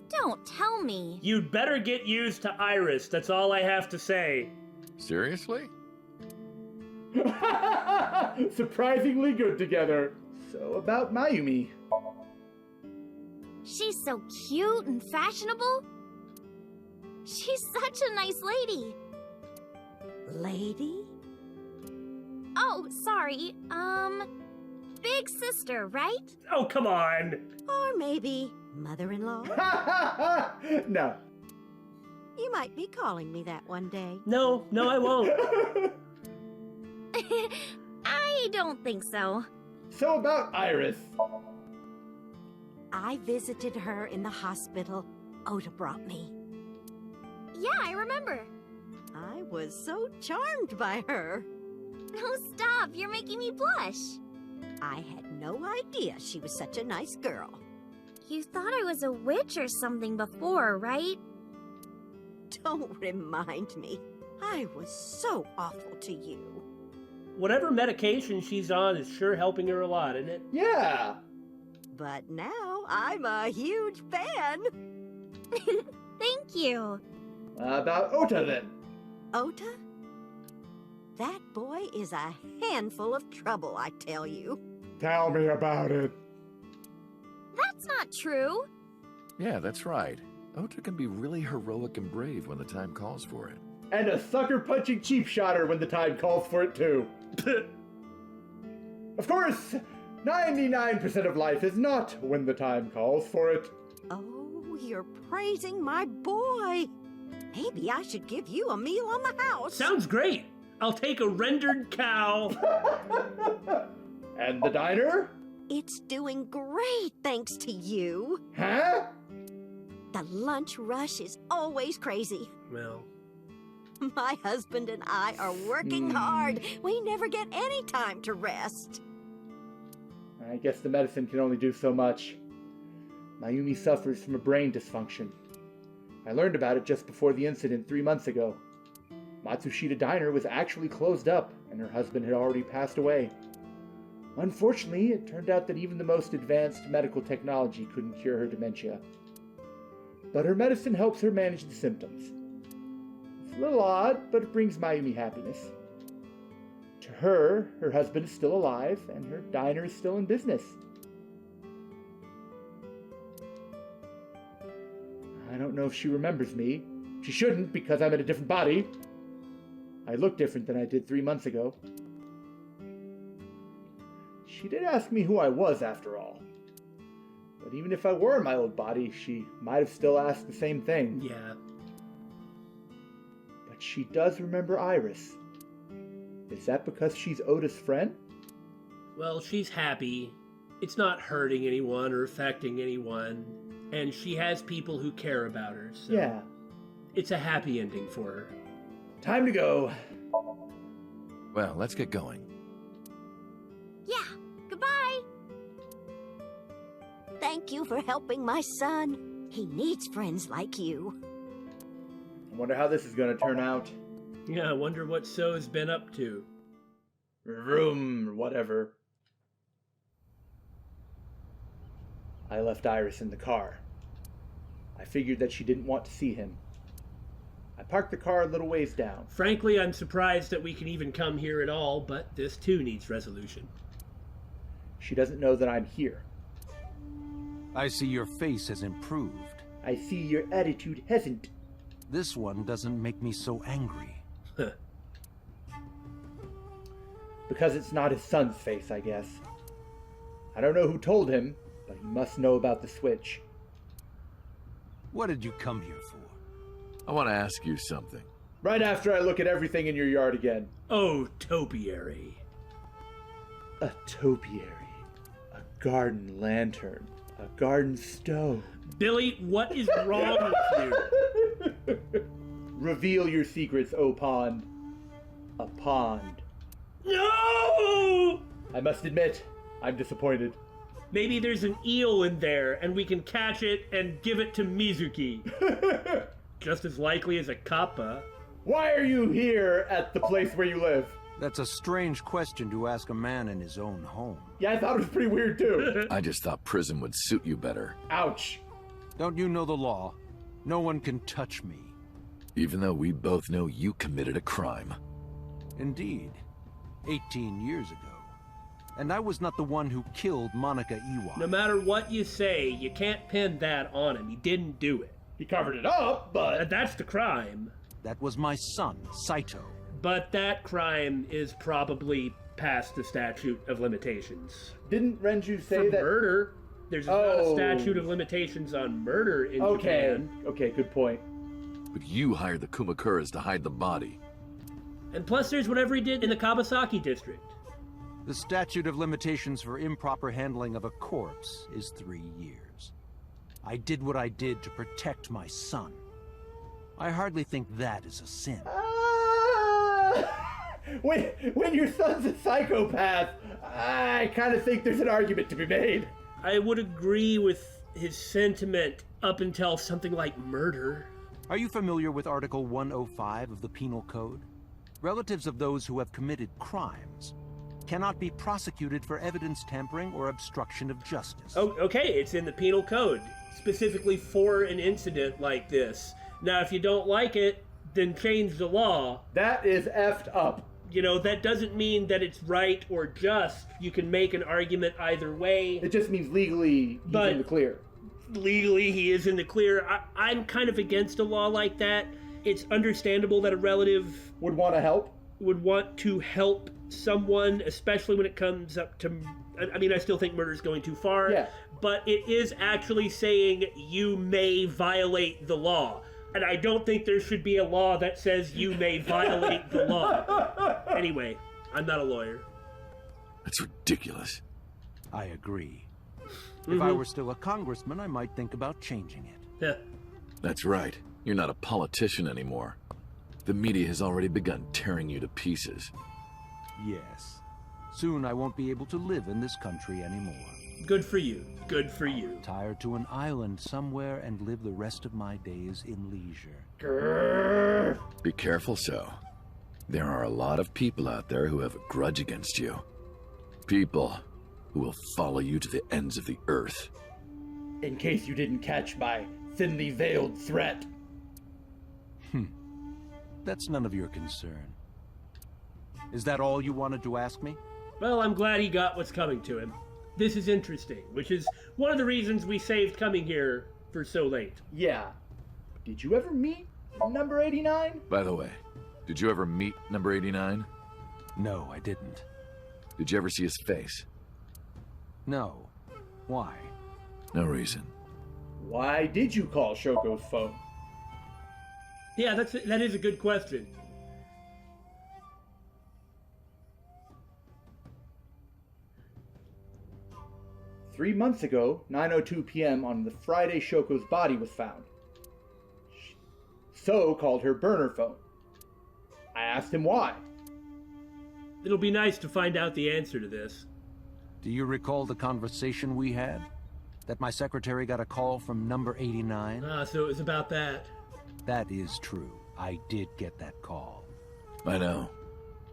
Don't tell me. You'd better get used to Iris, that's all I have to say. Seriously? Surprisingly good together. So about Mayumi. She's so cute and fashionable. She's such a nice lady. Lady? Oh, sorry. Big sister, right? Oh, come on. Or maybe mother-in-law? No. You might be calling me that one day. No, I won't. I don't think so. So about Iris. I visited her in the hospital. Ota brought me. Yeah, I remember. I was so charmed by her. Oh, stop. You're making me blush. I had no idea she was such a nice girl. You thought I was a witch or something before, right? Don't remind me. I was so awful to you. Whatever medication she's on is sure helping her a lot, isn't it? Yeah. But now I'm a huge fan. Thank you. About Ota, then. Ota? That boy is a handful of trouble, I tell you. Tell me about it. That's not true. Yeah, that's right. Ota can be really heroic and brave when the time calls for it. And a sucker-punching cheap shotter when the time calls for it, too. Of course, 99% of life is not when the time calls for it. Oh, you're praising my boy. Maybe I should give you a meal on the house. Sounds great. I'll take a rendered cow. And the diner? It's doing great thanks to you. Huh? The lunch rush is always crazy. Well, my husband and I are working hard. We never get any time to rest. I guess the medicine can only do so much. Mayumi suffers from a brain dysfunction. I learned about it just before the incident 3 months ago. Matsushita Diner was actually closed up, and her husband had already passed away. Unfortunately, it turned out that even the most advanced medical technology couldn't cure her dementia. But her medicine helps her manage the symptoms. It's a little odd, but it brings Mayumi happiness. To her, her husband is still alive, and her diner is still in business. I don't know if she remembers me. She shouldn't, because I'm in a different body. I look different than I did 3 months ago. She did ask me who I was, after all. But even if I were in my old body, she might have still asked the same thing. yeah. But she does remember Iris. Is that because she's Ota's friend? Well, she's happy. It's not hurting anyone or affecting anyone. And she has people who care about her, so... Yeah. It's a happy ending for her. Time to go. Well, let's get going. Yeah, goodbye. Thank you for helping my son. He needs friends like you. I wonder how this is going to turn out. Yeah, I wonder what So's been up to. Room, whatever. I left Iris in the car. I figured that she didn't want to see him. I parked the car a little ways down. Frankly, I'm surprised that we can even come here at all, but this too needs resolution. She doesn't know that I'm here. I see your face has improved. I see your attitude hasn't. This one doesn't make me so angry. Because it's not his son's face, I guess. I don't know who told him, but he must know about the switch. What did you come here for? I want to ask you something. Right after I look at everything in your yard again. Oh, topiary. A topiary. A garden lantern. A garden stove. Billy, what is wrong with you? Reveal your secrets, O pond. A pond. No! I must admit, I'm disappointed. Maybe there's an eel in there, and we can catch it and give it to Mizuki. Just as likely as a kappa. Why are you here at the place where you live? That's a strange question to ask a man in his own home. Yeah, I thought it was pretty weird too. I just thought prison would suit you better. Ouch. Don't you know the law? No one can touch me. Even though we both know you committed a crime. Indeed. 18 years ago. And I was not the one who killed Monica Iwai. No matter what you say, you can't pin that on him. He didn't do it. He covered it up, but... That's the crime. That was my son, Saito. but that crime is probably past the statute of limitations. Didn't Renju say For that? murder, there's not a statute of limitations on murder in Japan. Okay, good point. But you hired the Kumakuras to hide the body. And plus there's whatever he did in the Kawasaki district. The statute of limitations for improper handling of a corpse is 3 years. I did what I did to protect my son. I hardly think that is a sin. When your son's a psychopath, I kind of think there's an argument to be made. I would agree with his sentiment up until something like murder. Are you familiar with Article 105 of the Penal Code? Relatives of those who have committed crimes cannot be prosecuted for evidence tampering or obstruction of justice. Oh, okay, it's in the Penal Code, specifically for an incident like this. Now, if you don't like it, then change the law. That is effed up. You know, that doesn't mean that it's right or just. You can make an argument either way. It just means legally he's in the clear. Legally, he is in the clear. I'm kind of against a law like that. It's understandable that a relative would want to help. Would want to help someone, especially when it comes up to... I mean, I still think murder is going too far. Yeah. But it is actually saying you may violate the law. And I don't think there should be a law that says you may violate the law. Anyway, I'm not a lawyer. That's ridiculous. I agree. If I were still a congressman, I might think about changing it. Yeah. That's right. You're not a politician anymore. The media has already begun tearing you to pieces. Yes. Soon I won't be able to live in this country anymore. Good for you. Good for you. I'll retire to an island somewhere and live the rest of my days in leisure. Grrr. Be careful, So. There are a lot of people out there who have a grudge against you. People who will follow you to the ends of the earth. In case you didn't catch my thinly veiled threat. That's none of your concern. Is that all you wanted to ask me? Well, I'm glad he got what's coming to him. This is interesting, which is one of the reasons we saved coming here for so late. Yeah. Did you ever meet number 89? By the way, did you ever meet number 89? No, I didn't. Did you ever see his face? No. Why? No reason. Why did you call Shoko's phone? Yeah, that is a good question. "3 months ago, 9:02 p.m. on the Friday Shoko's body was found. So called her burner phone. I asked him why. It'll be nice to find out the answer to this. Do you recall the conversation we had? That my secretary got a call from number 89? Ah, so it was about that. That is true. I did get that call. I know.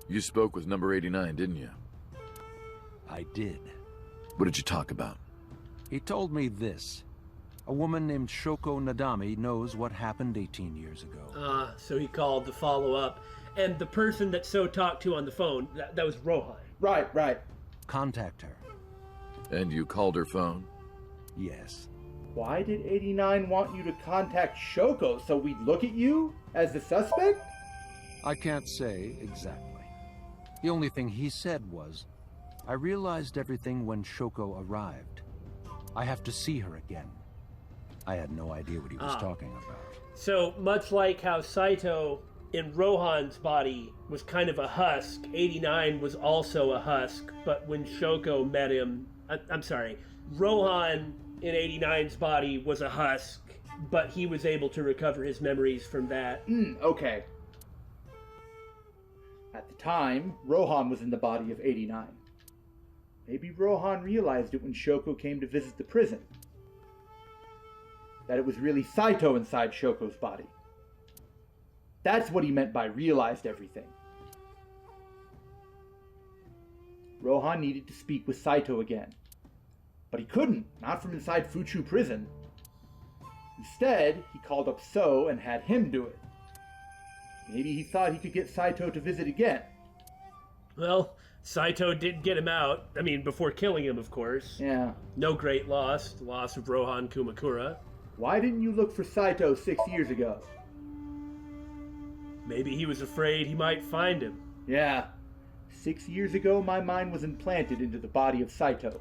You spoke with number 89, didn't you? I did. What did you talk about? He told me this. A woman named Shoko Nadami knows what happened 18 years ago. Ah, so he called to follow up. And the person that So talked to on the phone, that was Rohan. Right. Contact her. And you called her phone? Yes. Why did 89 want you to contact Shoko, so we'd look at you as the suspect? I can't say exactly. The only thing he said was, I realized everything when Shoko arrived. I have to see her again. I had no idea what he was talking about. So, much like how Saito in Rohan's body was kind of a husk, 89 was also a husk, but when Shoko met him... I'm sorry, Rohan in 89's body was a husk, but he was able to recover his memories from that. Okay. At the time, Rohan was in the body of 89. Maybe Rohan realized it when Shoko came to visit the prison. That it was really Saito inside Shoko's body. That's what he meant by realized everything. Rohan needed to speak with Saito again. But he couldn't, not from inside Fuchu prison. Instead, he called up So and had him do it. Maybe he thought he could get Saito to visit again. Well, Saito did get him out. I mean, before killing him, of course. Yeah. No great loss. The loss of Rohan Kumakura. Why didn't you look for Saito 6 years ago? Maybe he was afraid he might find him. Yeah. 6 years ago, my mind was implanted into the body of Saito.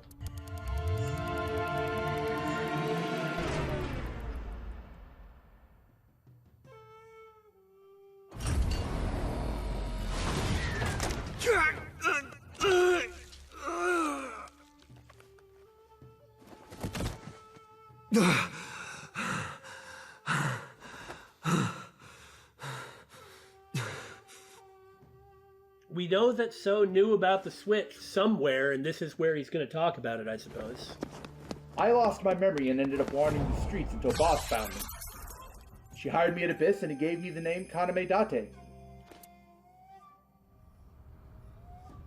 We know that So knew about the switch somewhere, and this is where he's going to talk about it, I suppose. I lost my memory and ended up wandering the streets until Boss found me. She hired me at Abyss and he gave me the name Kaname Date.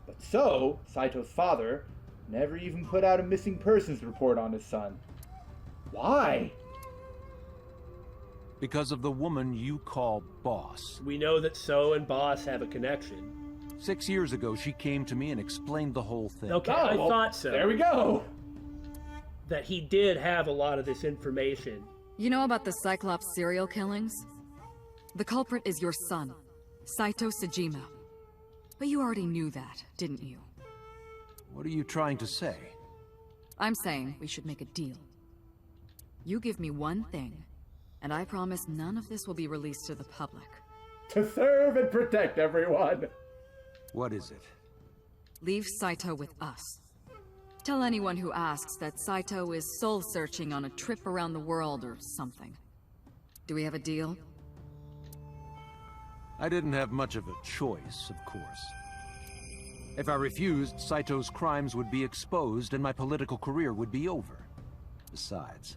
But So, Saito's father, never even put out a missing persons report on his son. Why? Because of the woman you call Boss. We know that So and Boss have a connection. 6 years ago, she came to me and explained the whole thing. Okay, I thought so. There we go! That he did have a lot of this information. You know about the Cyclops serial killings? The culprit is your son, Saito Sejima. But you already knew that, didn't you? What are you trying to say? I'm saying we should make a deal. You give me one thing, and I promise none of this will be released to the public. To serve and protect everyone! What is it? Leave Saito with us. Tell anyone who asks that Saito is soul-searching on a trip around the world or something. Do we have a deal? I didn't have much of a choice, of course. If I refused, Saito's crimes would be exposed and my political career would be over. Besides,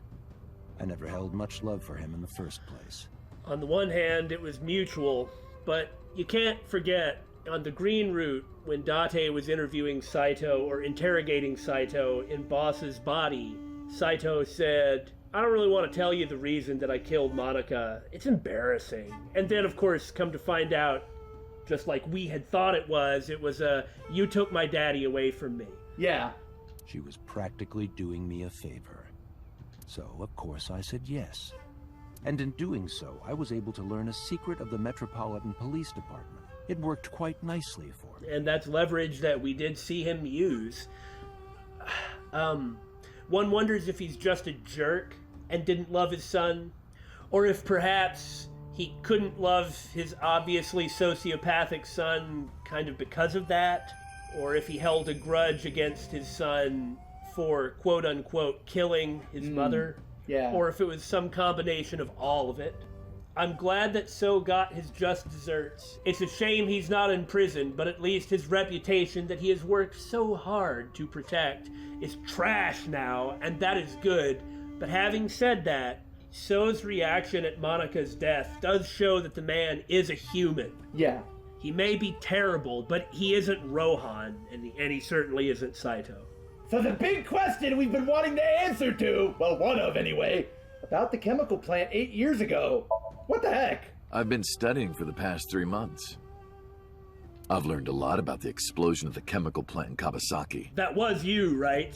I never held much love for him in the first place. On the one hand, it was mutual, but you can't forget, on the Green Route, when Date was interviewing Saito, or interrogating Saito, in Boss's body, Saito said, "I don't really want to tell you the reason that I killed Monica. It's embarrassing." And then, of course, come to find out, just like we had thought it was you took my daddy away from me. Yeah. She was practically doing me a favor. So, of course, I said yes. And in doing so, I was able to learn a secret of the Metropolitan Police Department. It worked quite nicely for me. And that's leverage that we did see him use. One wonders if he's just a jerk and didn't love his son, or if perhaps he couldn't love his obviously sociopathic son kind of because of that, or if he held a grudge against his son for quote-unquote killing his mother, or if it was some combination of all of it. I'm glad that So got his just desserts. It's a shame he's not in prison, but at least his reputation that he has worked so hard to protect is trash now, and that is good. But having said that, So's reaction at Monica's death does show that the man is a human. Yeah. He may be terrible, but he isn't Rohan, and he certainly isn't Saito. So the big question we've been wanting to answer to, well, one of anyway, about the chemical plant 8 years ago. What the heck? I've been studying for the past 3 months. I've learned a lot about the explosion of the chemical plant in Kawasaki. That was you, right?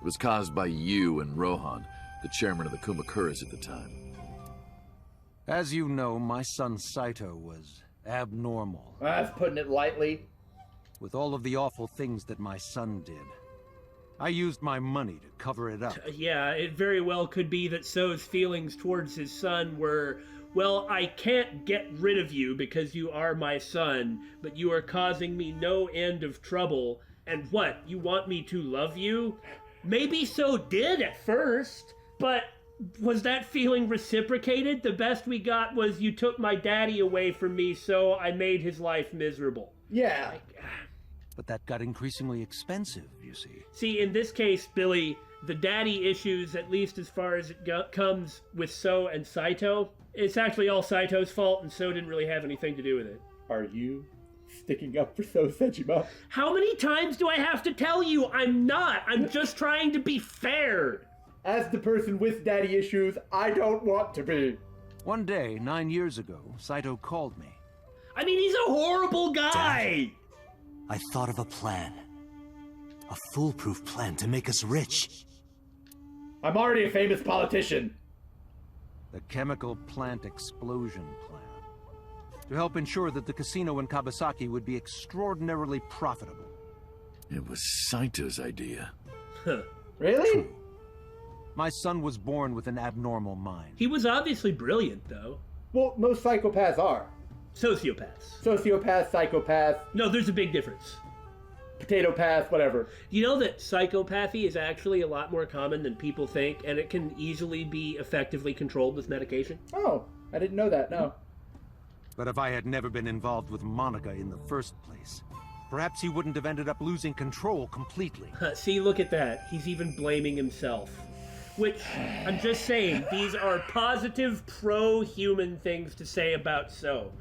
It was caused by you and Rohan, the chairman of the Kumakuras at the time. As you know, my son Saito was abnormal. That's putting it lightly. With all of the awful things that my son did, I used my money to cover it up. Yeah, it very well could be that So's feelings towards his son were, well, I can't get rid of you because you are my son, but you are causing me no end of trouble. And what, you want me to love you? Maybe So did at first, but was that feeling reciprocated? The best we got was you took my daddy away from me, so I made his life miserable. Yeah. But that got increasingly expensive, you see. See, in this case, Billy, the daddy issues, at least as far as it comes with So and Saito, it's actually all Saito's fault, and So didn't really have anything to do with it. Are you sticking up for So Sejima? How many times do I have to tell you I'm not? I'm just trying to be fair. As the person with daddy issues, I don't want to be. One day, 9 years ago, Saito called me. I mean, he's a horrible guy! Dad, I thought of a plan. A foolproof plan to make us rich. I'm already a famous politician. The chemical plant explosion plan. to help ensure that the casino in Kabasaki would be extraordinarily profitable. It was Saito's idea. Really? True. My son was born with an abnormal mind. He was obviously brilliant, though. Well, most psychopaths are. Sociopaths. Sociopath, psychopath. No, there's a big difference. Potato path, whatever. You know that psychopathy is actually a lot more common than people think, and it can easily be effectively controlled with medication? Oh, I didn't know that, no. But if I had never been involved with Monica in the first place, perhaps he wouldn't have ended up losing control completely. See, look at that. He's even blaming himself. Which, I'm just saying, these are positive, pro-human things to say about So.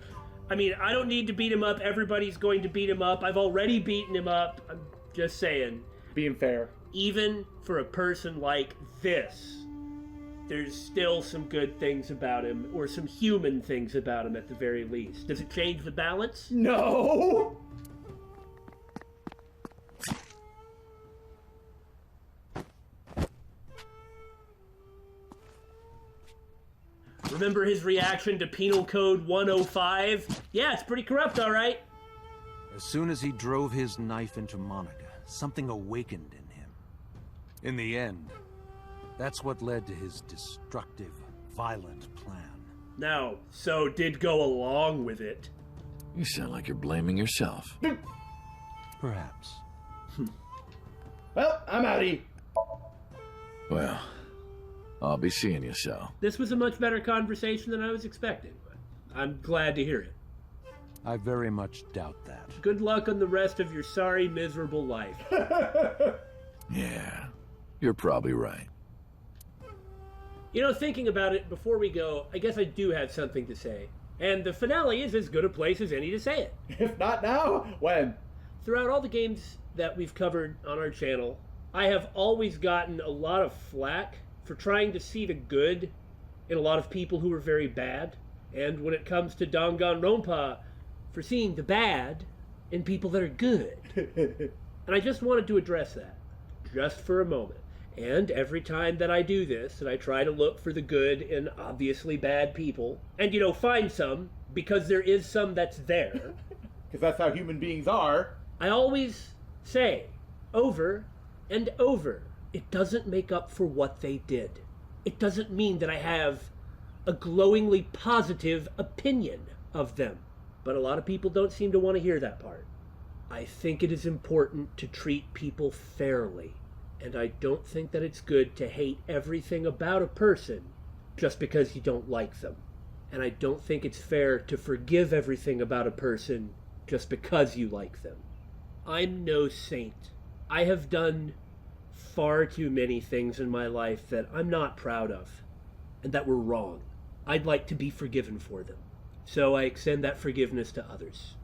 I mean, I don't need to beat him up. Everybody's going to beat him up. I've already beaten him up. I'm just saying. Being fair. Even for a person like this, there's still some good things about him, or some human things about him at the very least. Does it change the balance? No! Remember his reaction to Penal Code 105? Yeah, it's pretty corrupt, all right. As soon as he drove his knife into Monica, something awakened in him. In the end, that's what led to his destructive, violent plan. Now, So did go along with it. You sound like you're blaming yourself. Perhaps. Well, I'm outie. Well, I'll be seeing you, So. This was a much better conversation than I was expecting, but I'm glad to hear it. I very much doubt that. Good luck on the rest of your sorry, miserable life. Yeah, you're probably right. You know, thinking about it, before we go, I guess I do have something to say. And the finale is as good a place as any to say it. If not now, when? Throughout all the games that we've covered on our channel, I have always gotten a lot of flack for trying to see the good in a lot of people who are very bad. And when it comes to Danganronpa, for seeing the bad in people that are good. And I just wanted to address that, just for a moment. And every time that I do this, and I try to look for the good in obviously bad people, and, you know, find some, because there is some that's there. Because that's how human beings are. I always say, over and over, it doesn't make up for what they did. It doesn't mean that I have a glowingly positive opinion of them. But a lot of people don't seem to want to hear that part. I think it is important to treat people fairly. And I don't think that it's good to hate everything about a person just because you don't like them. And I don't think it's fair to forgive everything about a person just because you like them. I'm no saint. I have done far too many things in my life that I'm not proud of and that were wrong. I'd like to be forgiven for them. So I extend that forgiveness to others.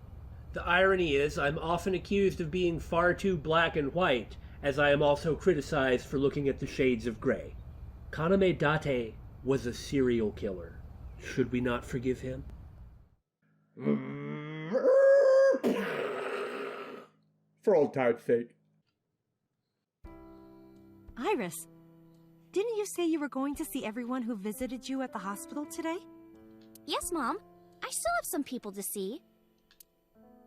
The irony is I'm often accused of being far too black and white, as I am also criticized for looking at the shades of gray. Kaname Date was a serial killer. Should we not forgive him? For old time's sake. Iris, didn't you say you were going to see everyone who visited you at the hospital today? Yes, Mom. I still have some people to see.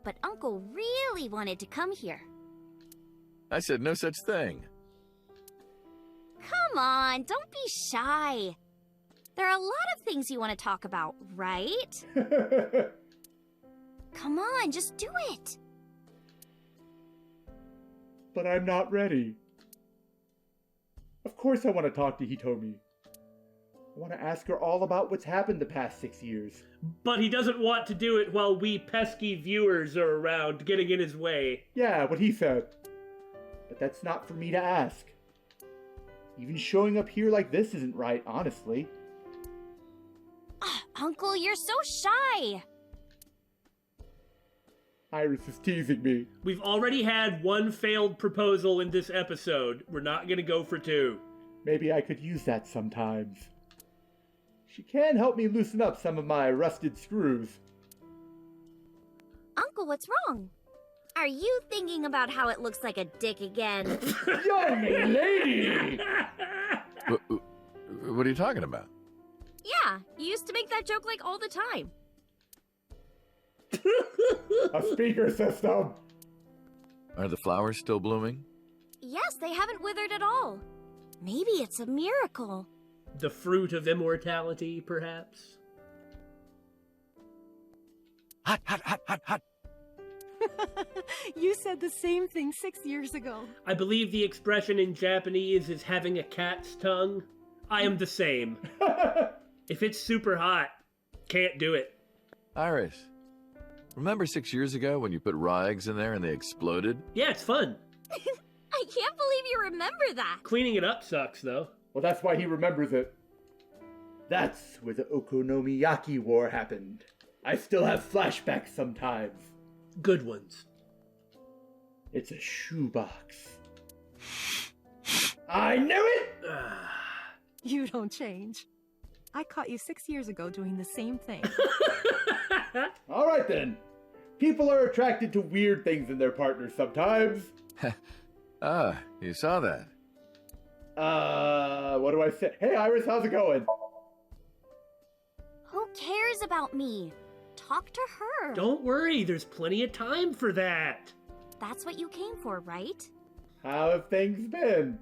But Uncle really wanted to come here. I said no such thing. Come on, don't be shy. There are a lot of things you want to talk about, right? Come on, just do it. But I'm not ready. Of course I want to talk to Hitomi. I want to ask her all about what's happened the past 6 years. But he doesn't want to do it while we pesky viewers are around, getting in his way. Yeah, what he said. But that's not for me to ask. Even showing up here like this isn't right, honestly. Uncle, you're so shy. Iris is teasing me. We've already had one failed proposal in this episode. We're not gonna go for two. Maybe I could use that sometimes. She can help me loosen up some of my rusted screws. Uncle, what's wrong? Are you thinking about how it looks like a dick again? Young lady! What are you talking about? Yeah, you used to make that joke like all the time. A speaker system! Are the flowers still blooming? Yes, they haven't withered at all. Maybe it's a miracle. The fruit of immortality, perhaps? Hot, hot, hot, hot, hot. You said the same thing 6 years ago. I believe the expression in Japanese is having a cat's tongue. I am the same. If it's super hot, can't do it. Iris, remember 6 years ago when you put raw eggs in there and they exploded? Yeah, it's fun. I can't believe you remember that. Cleaning it up sucks, though. Well, that's why he remembers it. That's where the Okonomiyaki War happened. I still have flashbacks sometimes. Good ones. It's a shoebox. I knew it! You don't change. I caught you 6 years ago doing the same thing. All right then. People are attracted to weird things in their partners sometimes. You saw that. What do I say? Hey Iris, how's it going? Who cares about me? Talk to her. Don't worry, there's plenty of time for that. That's what you came for, right? How have things been?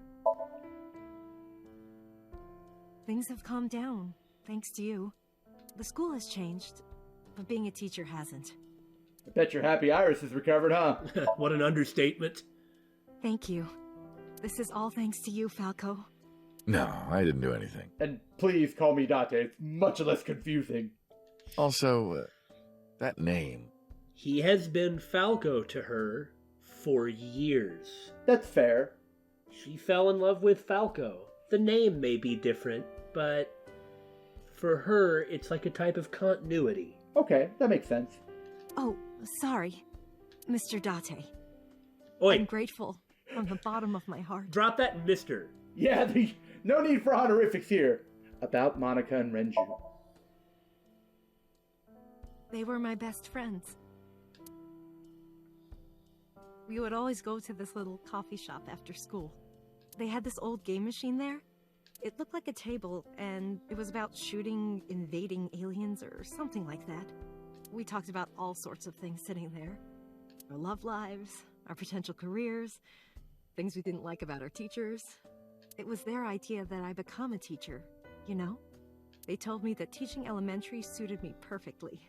Things have calmed down, thanks to you. The school has changed, but being a teacher hasn't. I bet you're happy Iris is recovered, huh? What an understatement. Thank you. This is all thanks to you, Falco. No, I didn't do anything. And please call me Date. It's much less confusing. Also, that name. He has been Falco to her for years. That's fair. She fell in love with Falco. The name may be different, but for her, it's like a type of continuity. Okay, that makes sense. Oh, sorry, Mr. Date. Oi. I'm grateful from the bottom of my heart. Drop that mister. Yeah, no need for honorifics here. About Monica and Renju. They were my best friends. We would always go to this little coffee shop after school. They had this old game machine there. It looked like a table, and it was about shooting invading aliens or something like that. We talked about all sorts of things sitting there. Our love lives, our potential careers, things we didn't like about our teachers. It was their idea that I become a teacher, you know? They told me that teaching elementary suited me perfectly.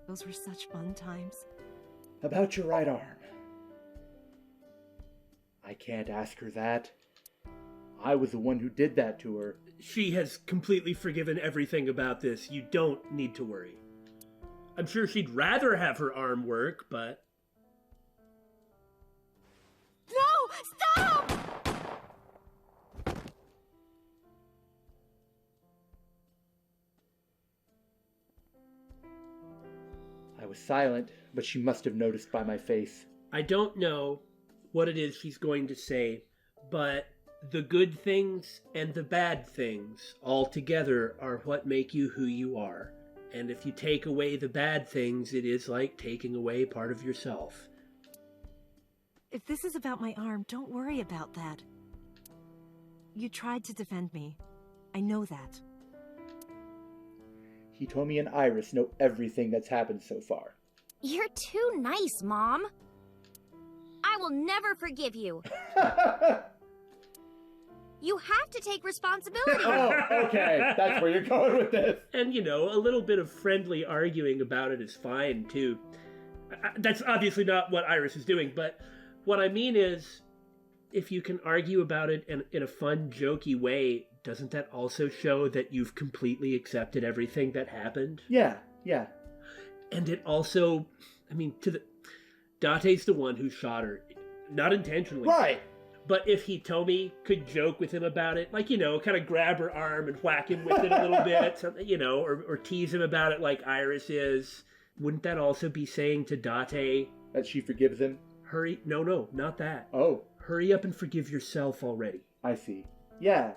Those were such fun times. About your right arm. I can't ask her that. I was the one who did that to her. She has completely forgiven everything about this. You don't need to worry. I'm sure she'd rather have her arm work, but... No! Stop! I was silent, but she must have noticed by my face. I don't know what it is she's going to say, but the good things and the bad things all together are what make you who you are. And if you take away the bad things, it is like taking away part of yourself. If this is about my arm, don't worry about that. You tried to defend me. I know that. He told me and Iris know everything that's happened so far. You're too nice, Mom. I will never forgive you. You have to take responsibility. Oh, okay. That's where you're going with this. And, you know, a little bit of friendly arguing about it is fine, too. That's obviously not what Iris is doing, but what I mean is, if you can argue about it in a fun, jokey way, doesn't that also show that you've completely accepted everything that happened? Yeah. And it also, I mean, Date's the one who shot her. Not intentionally. Right. But if Hitomi could joke with him about it, like, you know, kind of grab her arm and whack him with it a little bit, something, you know, or tease him about it like Iris is, wouldn't that also be saying to Date that she forgives him? Hurry, no, not that. Oh. Hurry up and forgive yourself already. I see. Yeah.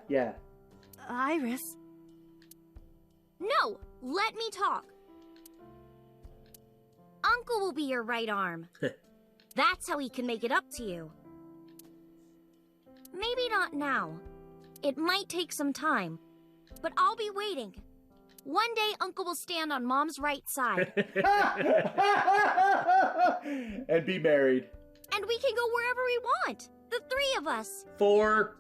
Iris? No, let me talk. Uncle will be your right arm. That's how he can make it up to you. Maybe not now. It might take some time, but I'll be waiting. One day, Uncle will stand on Mom's right side. And be married. And we can go wherever we want. The three of us. 4.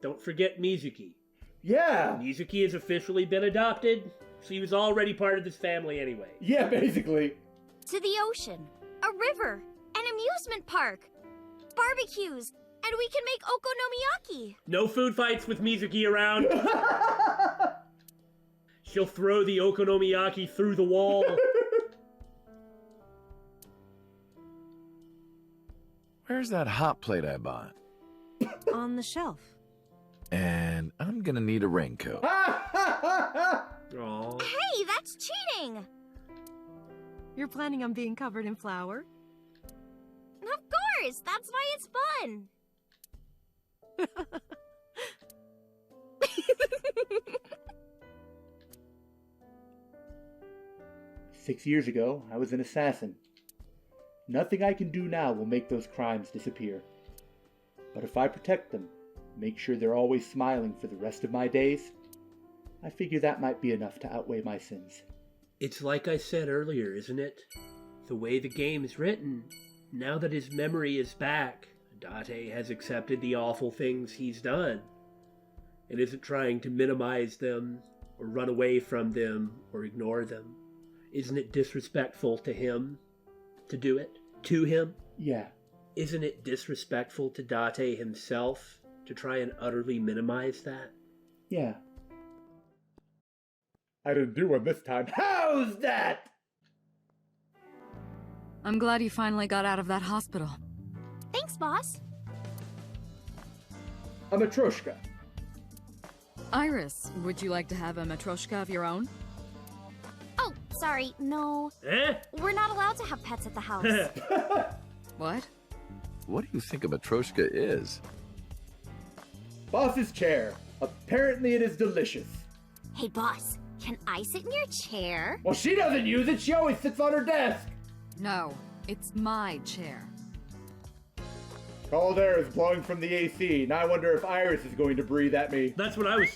Don't forget Mizuki. Yeah. Mizuki has officially been adopted. She was already part of this family anyway. Yeah, basically. To the ocean, a river, an amusement park, barbecues, and we can make okonomiyaki. No food fights with Mizuki around. She'll throw the okonomiyaki through the wall. Where's that hot plate I bought? On the shelf. And I'm gonna need a raincoat. Aww. Hey, that's cheating! You're planning on being covered in flour? Of course! That's why it's fun! 6 years ago, I was an assassin. Nothing I can do now will make those crimes disappear. But if I protect them, make sure they're always smiling for the rest of my days, I figure that might be enough to outweigh my sins. It's like I said earlier, isn't it? The way the game is written, now that his memory is back, Date has accepted the awful things he's done, and isn't trying to minimize them, or run away from them, or ignore them. Isn't it disrespectful to him to do it? To him? Yeah. Isn't it disrespectful to Date himself to try and utterly minimize that? Yeah. I didn't do one this time. How's that? I'm glad you finally got out of that hospital. Thanks, boss. A matryoshka. Iris, would you like to have a matryoshka of your own? Oh, sorry, no. We're not allowed to have pets at the house. What? What do you think a matryoshka is? Boss's chair. Apparently it is delicious. Hey, boss, can I sit in your chair? Well, she doesn't use it. She always sits on her desk. No, it's my chair. Cold air is blowing from the AC, and I wonder if Iris is going to breathe at me. That's what I was...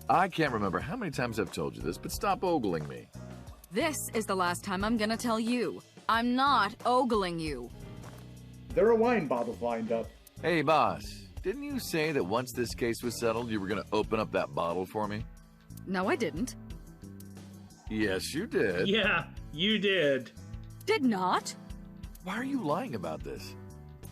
I can't remember how many times I've told you this, but stop ogling me. This is the last time I'm gonna tell you. I'm not ogling you. There are wine bottles lined up. Hey, boss. Didn't you say that once this case was settled, you were going to open up that bottle for me? No, I didn't. Yes, you did. Yeah, you did. Did not. Why are you lying about this?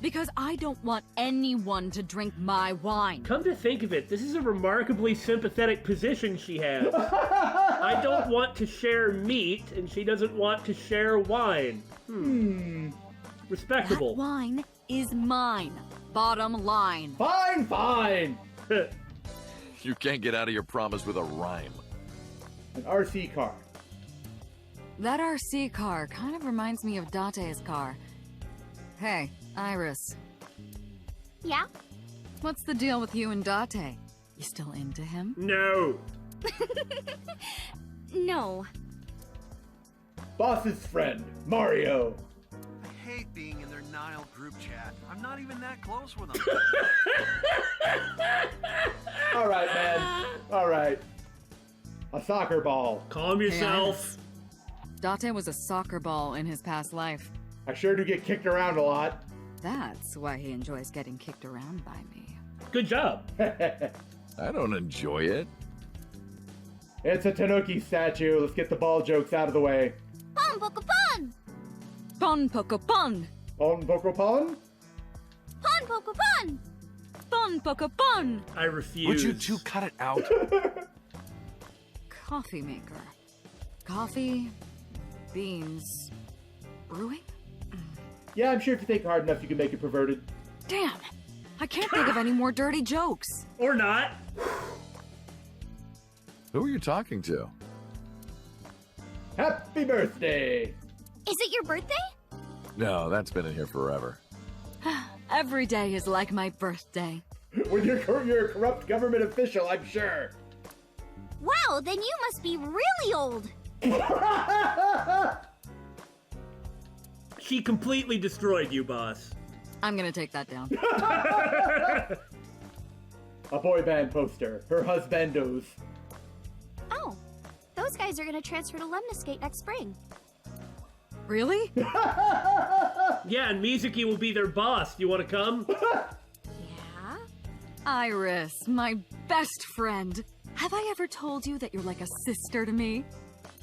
Because I don't want anyone to drink my wine. Come to think of it, this is a remarkably sympathetic position she has. I don't want to share meat, and she doesn't want to share wine. Respectable. That wine is mine. Bottom line. Fine, fine. You can't get out of your promise with a rhyme. An RC car. That RC car kind of reminds me of Date's car. Hey, Iris. Yeah? What's the deal with you and Date? You still into him? No. No. Boss's friend, Mario. I hate being in their Nile group chat. I'm not even that close with them. All right, man. All right. A soccer ball. Calm yourself. Date was a soccer ball in his past life. I sure do get kicked around a lot. That's why he enjoys getting kicked around by me. Good job. I don't enjoy it. It's a Tanuki statue. Let's get the ball jokes out of the way. Pon poco pon! Pon poco pon! Pon poco pon? Pon poco pon! Pon poco pon! I refuse. Would you two cut it out? Coffee maker. Coffee, beans, brewing? Yeah, I'm sure if you think hard enough, you can make it perverted. Damn! I can't think of any more dirty jokes. Or not. Who are you talking to? Happy birthday! Is it your birthday? No, that's been in here forever. Every day is like my birthday. When you're a corrupt government official, I'm sure. Wow, then you must be really old. She completely destroyed you, boss. I'm gonna take that down. A boy band poster. Her husbandos. Oh, those guys are gonna transfer to Lemniscate next spring. Really? Yeah, and Mizuki will be their boss. You want to come? Yeah? Iris, my best friend. Have I ever told you that you're like a sister to me?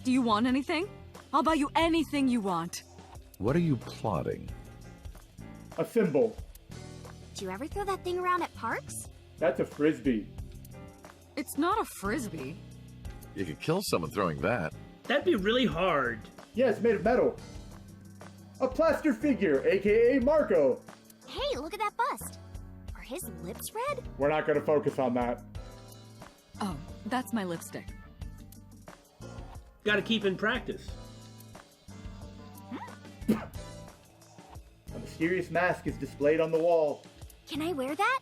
Do you want anything? I'll buy you anything you want. What are you plotting? A symbol. Do you ever throw that thing around at parks? That's a frisbee. It's not a frisbee. You could kill someone throwing that. That'd be really hard. Yeah, it's made of metal. A plaster figure, aka Marco. Hey, look at that bust. Are his lips red? We're not going to focus on that. Oh, that's my lipstick. Gotta keep in practice. A mysterious mask is displayed on the wall. Can I wear that?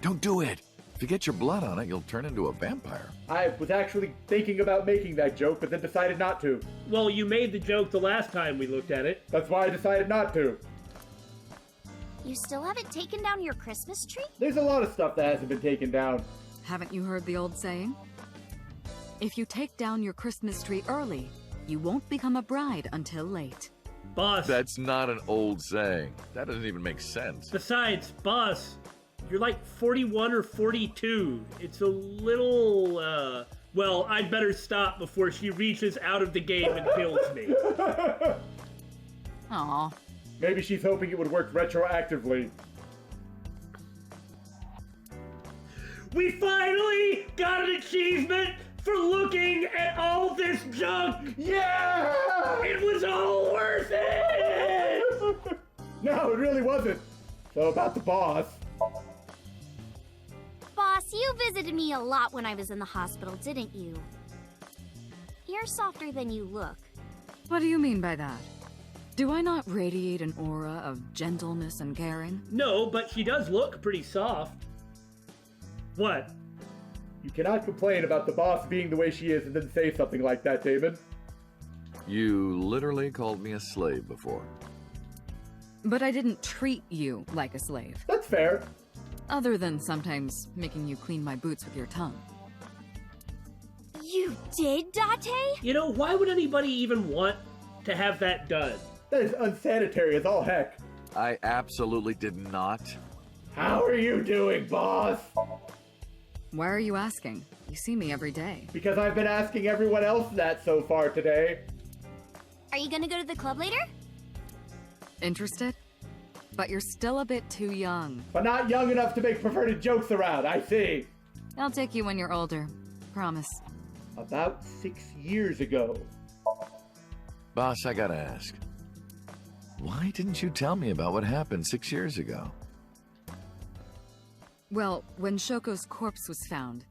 Don't do it. If you get your blood on it, you'll turn into a vampire. I was actually thinking about making that joke, but then decided not to. Well, you made the joke the last time we looked at it. That's why I decided not to. You still haven't taken down your Christmas tree? There's a lot of stuff that hasn't been taken down. Haven't you heard the old saying? If you take down your Christmas tree early, you won't become a bride until late. Boss. That's not an old saying. That doesn't even make sense. Besides, boss, you're like 41 or 42. It's a little, well, I'd better stop before she reaches out of the game and kills me. Aw. Maybe she's hoping it would work retroactively. We finally got an achievement for looking at all this junk! Yeah! It was all worth it! No, it really wasn't. So about the boss. Boss, you visited me a lot when I was in the hospital, didn't you? You're softer than you look. What do you mean by that? Do I not radiate an aura of gentleness and caring? No, but she does look pretty soft. What? You cannot complain about the boss being the way she is and then say something like that, Damon. You literally called me a slave before. But I didn't treat you like a slave. That's fair. Other than sometimes making you clean my boots with your tongue. You did, Date? You know, why would anybody even want to have that done? That is unsanitary as all heck. I absolutely did not. How are you doing, boss? Why are you asking? You see me every day. Because I've been asking everyone else that so far today. Are you gonna go to the club later? Interested? But you're still a bit too young. But not young enough to make perverted jokes around, I see. I'll take you when you're older. Promise. About 6 years ago. Boss, I gotta ask. Why didn't you tell me about what happened 6 years ago? Well, when Shoko's corpse was found,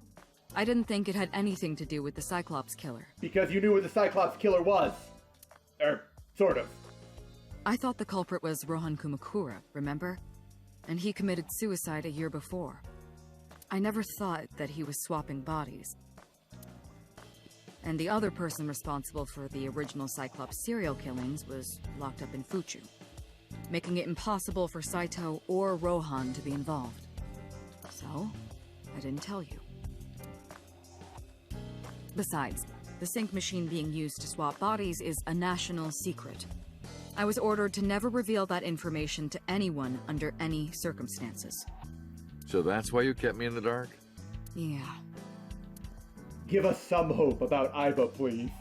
I didn't think it had anything to do with the Cyclops killer. Because you knew where the Cyclops killer was. Sort of. I thought the culprit was Rohan Kumakura, remember? And he committed suicide a year before. I never thought that he was swapping bodies. And the other person responsible for the original Cyclops serial killings was locked up in Fuchu, making it impossible for Saito or Rohan to be involved. So, I didn't tell you. Besides, the sync machine being used to swap bodies is a national secret. I was ordered to never reveal that information to anyone under any circumstances. So that's why you kept me in the dark? Yeah. Give us some hope about Iba, please.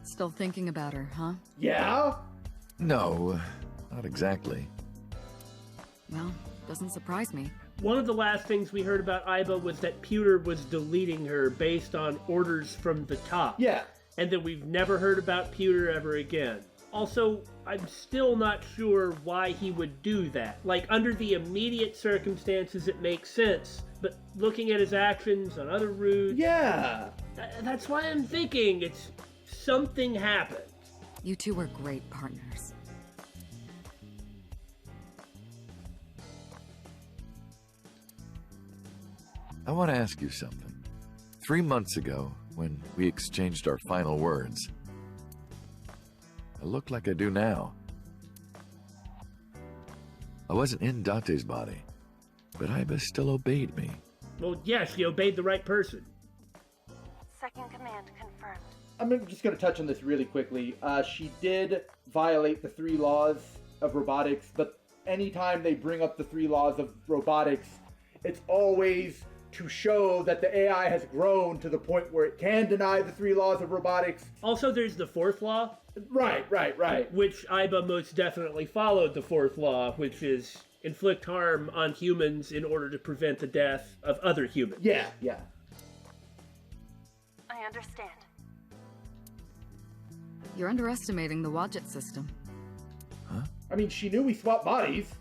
Still thinking about her, huh? Yeah? No, not exactly. Well, doesn't surprise me. One of the last things we heard about Iba was that Pewter was deleting her based on orders from the top. Yeah. And that we've never heard about Pewter ever again. Also, I'm still not sure why he would do that. Like, under the immediate circumstances, it makes sense. But looking at his actions on other routes... Yeah! That's why I'm thinking it's something happened. You two were great partners. I want to ask you something. 3 months ago, when we exchanged our final words, I look like I do now. I wasn't in Date's body, but Iba still obeyed me. Well, yeah, she obeyed the right person. Second command confirmed. I'm just going to touch on this really quickly. She did violate the 3 laws of robotics, but anytime they bring up the 3 laws of robotics, it's always to show that the AI has grown to the point where it can deny the 3 laws of robotics. Also, there's the 4th law. Right. Which Aiba most definitely followed the 4th law, which is inflict harm on humans in order to prevent the death of other humans. Yeah. I understand. You're underestimating the Wadjet system. Huh? I mean, she knew we swapped bodies.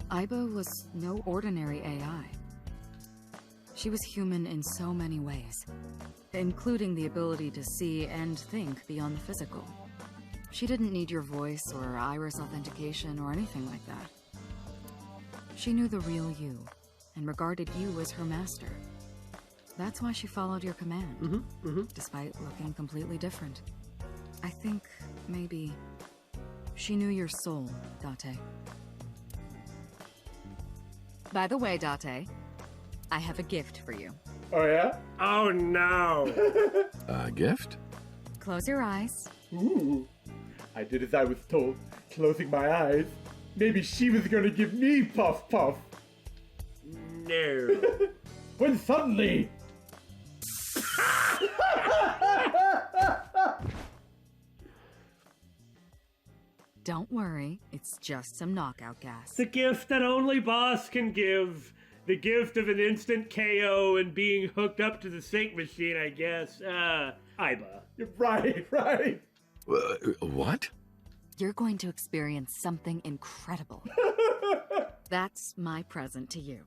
Aiba was no ordinary AI. She was human in so many ways, including the ability to see and think beyond the physical. She didn't need your voice or iris authentication or anything like that. She knew the real you and regarded you as her master. That's why she followed your command, despite looking completely different. I think maybe she knew your soul, Date. By the way, Date, I have a gift for you. Oh, yeah? Oh, no. A gift? Close your eyes. Ooh. I did as I was told, closing my eyes. Maybe she was gonna give me puff puff. No. When suddenly... Don't worry, it's just some knockout gas. The gift that only boss can give. The gift of an instant KO and being hooked up to the sync machine, I guess. Aiba. Right. What? You're going to experience something incredible. That's my present to you.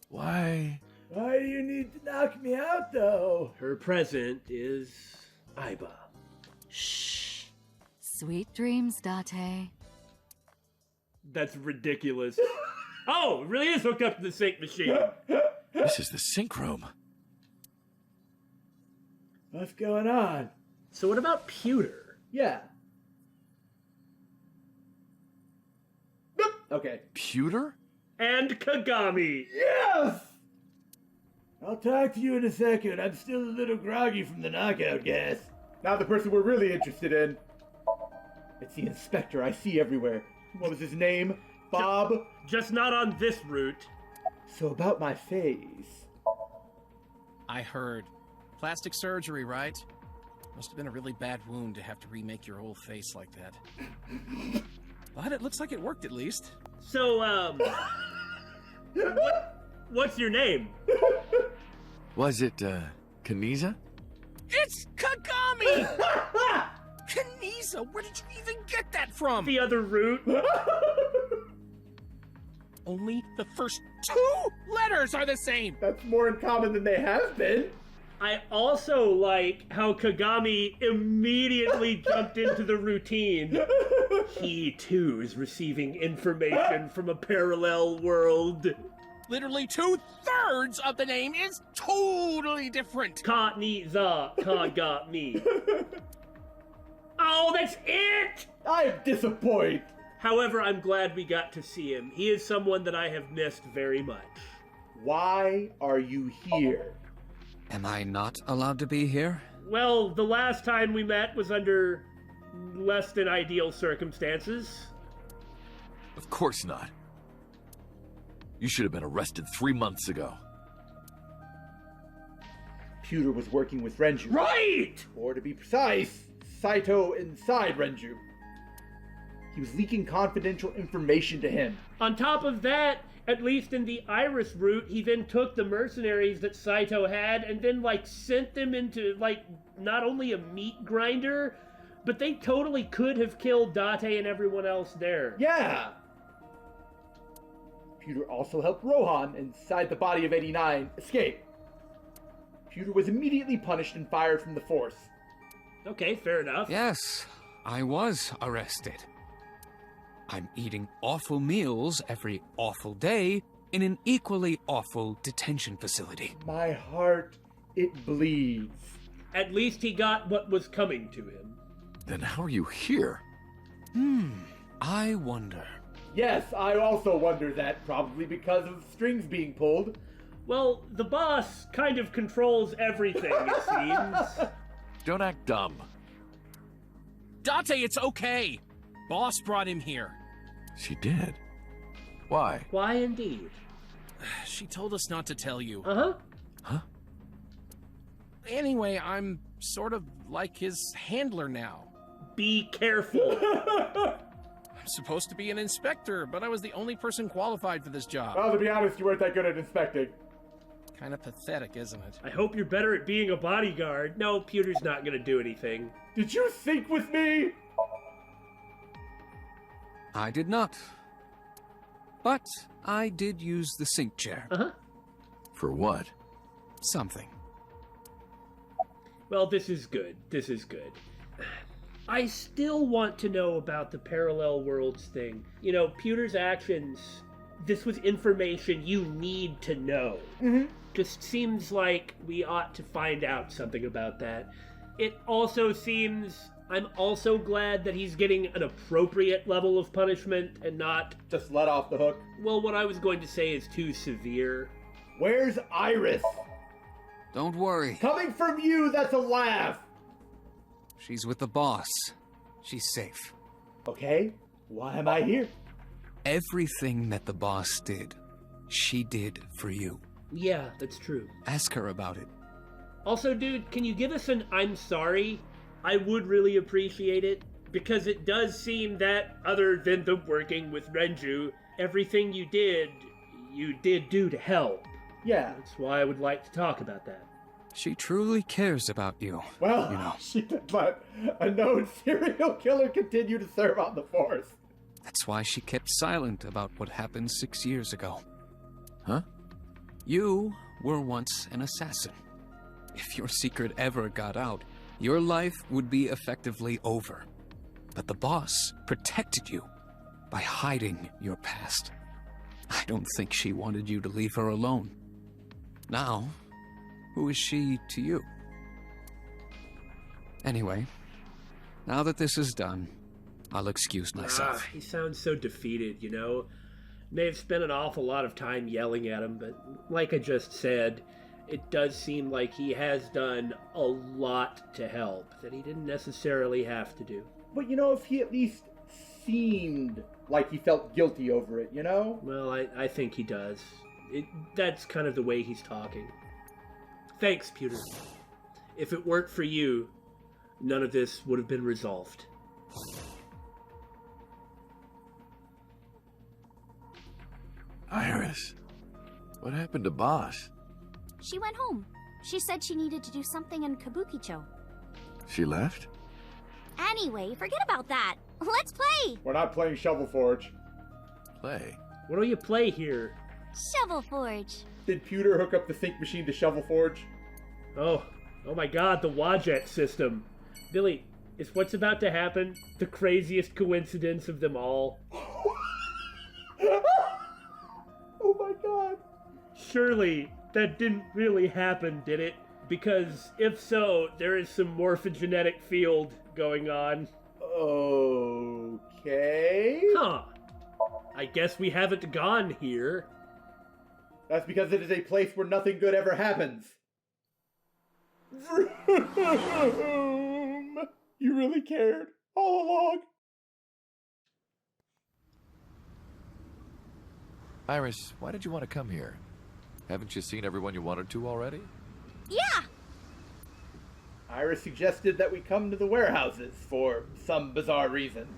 Why? Why do you need to knock me out, though? Her present is Aiba. Shh. Sweet dreams, Date. That's ridiculous. Oh, it really is hooked up to the sync machine. This is the sync room. What's going on? So what about Pewter? Yeah. Okay. Pewter? And Kagami. Yes! I'll talk to you in a second. I'm still a little groggy from the knockout gas. Now the person we're really interested in. It's the inspector I see everywhere. What was his name? Bob? Just not on this route. So about my face. I heard. Plastic surgery, right? Must have been a really bad wound to have to remake your whole face like that. But it looks like it worked at least. So, what's your name? Was it, Kaniza? It's Kagami! Kaniza, where did you even get that from? The other route. Only the first 2 letters are the same. That's more in common than they have been. I also like how Kagami immediately jumped into the routine. He, too, is receiving information from a parallel world. Literally 2/3 of the name is totally different. Ka-ni-za, Kagami. Oh, that's it! I'm disappointed. However, I'm glad we got to see him. He is someone that I have missed very much. Why are you here? Am I not allowed to be here? Well, the last time we met was under less than ideal circumstances. Of course not. You should have been arrested 3 months ago. Pewter was working with Renju. Right! Or to be precise, Saito inside Renju. He was leaking confidential information to him. On top of that, at least in the Iris route, he then took the mercenaries that Saito had and then, sent them into, not only a meat grinder, but they totally could have killed Date and everyone else there. Yeah! Pewter also helped Rohan inside the body of 89 escape. Pewter was immediately punished and fired from the force. Okay, fair enough. Yes, I was arrested. I'm eating awful meals every awful day in an equally awful detention facility. My heart, it bleeds. At least he got what was coming to him. Then how are you here? I wonder. Yes, I also wonder that, probably because of strings being pulled. Well, the boss kind of controls everything, it seems. Don't act dumb. Date, it's okay. Boss brought him here. She did? Why? Why indeed? She told us not to tell you. Uh-huh. Huh? Anyway, I'm sort of like his handler now. Be careful. I'm supposed to be an inspector, but I was the only person qualified for this job. Well, to be honest, you weren't that good at inspecting. Kind of pathetic, isn't it? I hope you're better at being a bodyguard. No, Pewter's not gonna do anything. Did you think with me? I did not. But I did use the sink chair. Uh-huh. For what? Something. Well, this is good. This is good. I still want to know about the parallel worlds thing. You know, Pewter's actions, this was information you need to know. Mm-hmm. Just seems like we ought to find out something about that. It also seems... I'm also glad that he's getting an appropriate level of punishment and not... Just let off the hook. Well, what I was going to say is too severe. Where's Iris? Don't worry. Coming from you, that's a laugh! She's with the boss. She's safe. Okay, why am I here? Everything that the boss did, she did for you. Yeah, that's true. Ask her about it. Also, dude, can you give us an I'm sorry? I would really appreciate it, because it does seem that, other than the working with Renju, everything you did do to help. Yeah. That's why I would like to talk about that. She truly cares about you. Well, you know. She did let a known serial killer continue to serve on the force. That's why she kept silent about what happened 6 years ago. Huh? You were once an assassin. If your secret ever got out, your life would be effectively over. But the boss protected you by hiding your past. I don't think she wanted you to leave her alone. Now, who is she to you? Anyway, now that this is done, I'll excuse myself. He sounds so defeated, you know? May have spent an awful lot of time yelling at him, but like I just said, it does seem like he has done a lot to help that he didn't necessarily have to do. But you know, if he at least seemed like he felt guilty over it, you know? Well, I think he does. That's kind of the way he's talking. Thanks, Pewter. If it weren't for you, none of this would have been resolved. Iris, what happened to Boss? She went home. She said she needed to do something in Kabukicho. She left? Anyway, forget about that. Let's play! We're not playing Shovel Forge. Play? What do you play here? Shovel Forge. Did Pewter hook up the sync machine to Shovel Forge? Oh my god, the Wajet system. Billy, is what's about to happen the craziest coincidence of them all? Oh my god. Surely that didn't really happen, did it? Because if so, there is some morphogenetic field going on. Okay. Huh. I guess we haven't gone here. That's because it is a place where nothing good ever happens. Vroom. You really cared all along. Iris, why did you want to come here? Haven't you seen everyone you wanted to already? Yeah! Iris suggested that we come to the warehouses for some bizarre reason.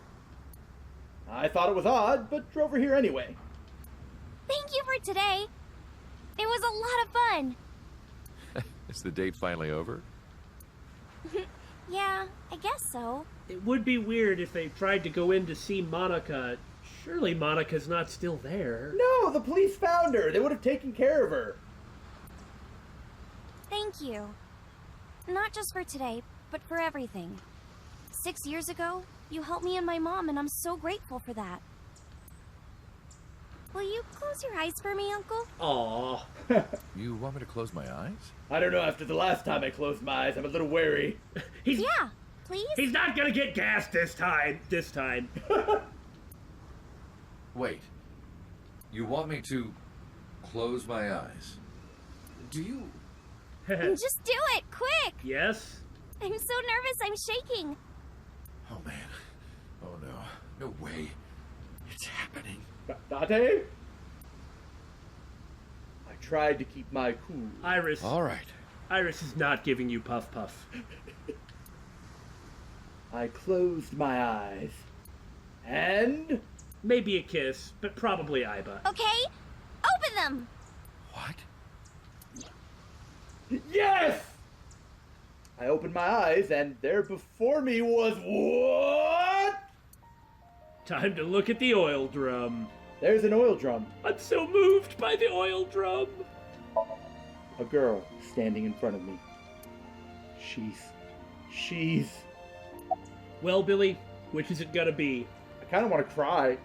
I thought it was odd, but drove her here anyway. Thank you for today. It was a lot of fun. Is the date finally over? Yeah, I guess so. It would be weird if they tried to go in to see Monica. Surely Monica's not still there. No, the police found her. They would have taken care of her. Thank you. Not just for today, but for everything. 6 years ago, you helped me and my mom, and I'm so grateful for that. Will you close your eyes for me, Uncle? Aww. You want me to close my eyes? I don't know, after the last time I closed my eyes, I'm a little wary. Yeah, please? He's not gonna get gassed this time. Wait. You want me to close my eyes? Do you... Just do it, quick! Yes? I'm so nervous, I'm shaking. Oh, man. Oh, no. No way. It's happening. Date? I tried to keep my cool. Iris. All right. Iris is not giving you puff puff. I closed my eyes. And... Maybe a kiss, but probably Iba. Okay, open them! What? Yes! I opened my eyes, and there before me was what? Time to look at the oil drum. There's an oil drum. I'm so moved by the oil drum. A girl standing in front of me. She's... Well, Billy, which is it gonna be? I kind of want to cry.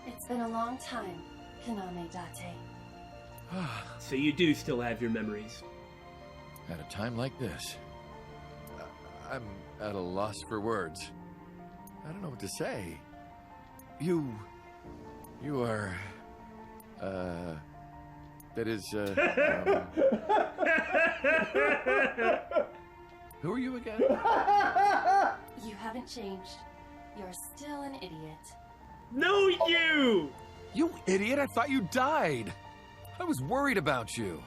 It's been a long time, Kaname Date. So you do still have your memories. At a time like this, I'm at a loss for words. I don't know what to say. You are, that is, who are you again? You haven't changed. You're still an idiot. No, you! You idiot, I thought you died. I was worried about you.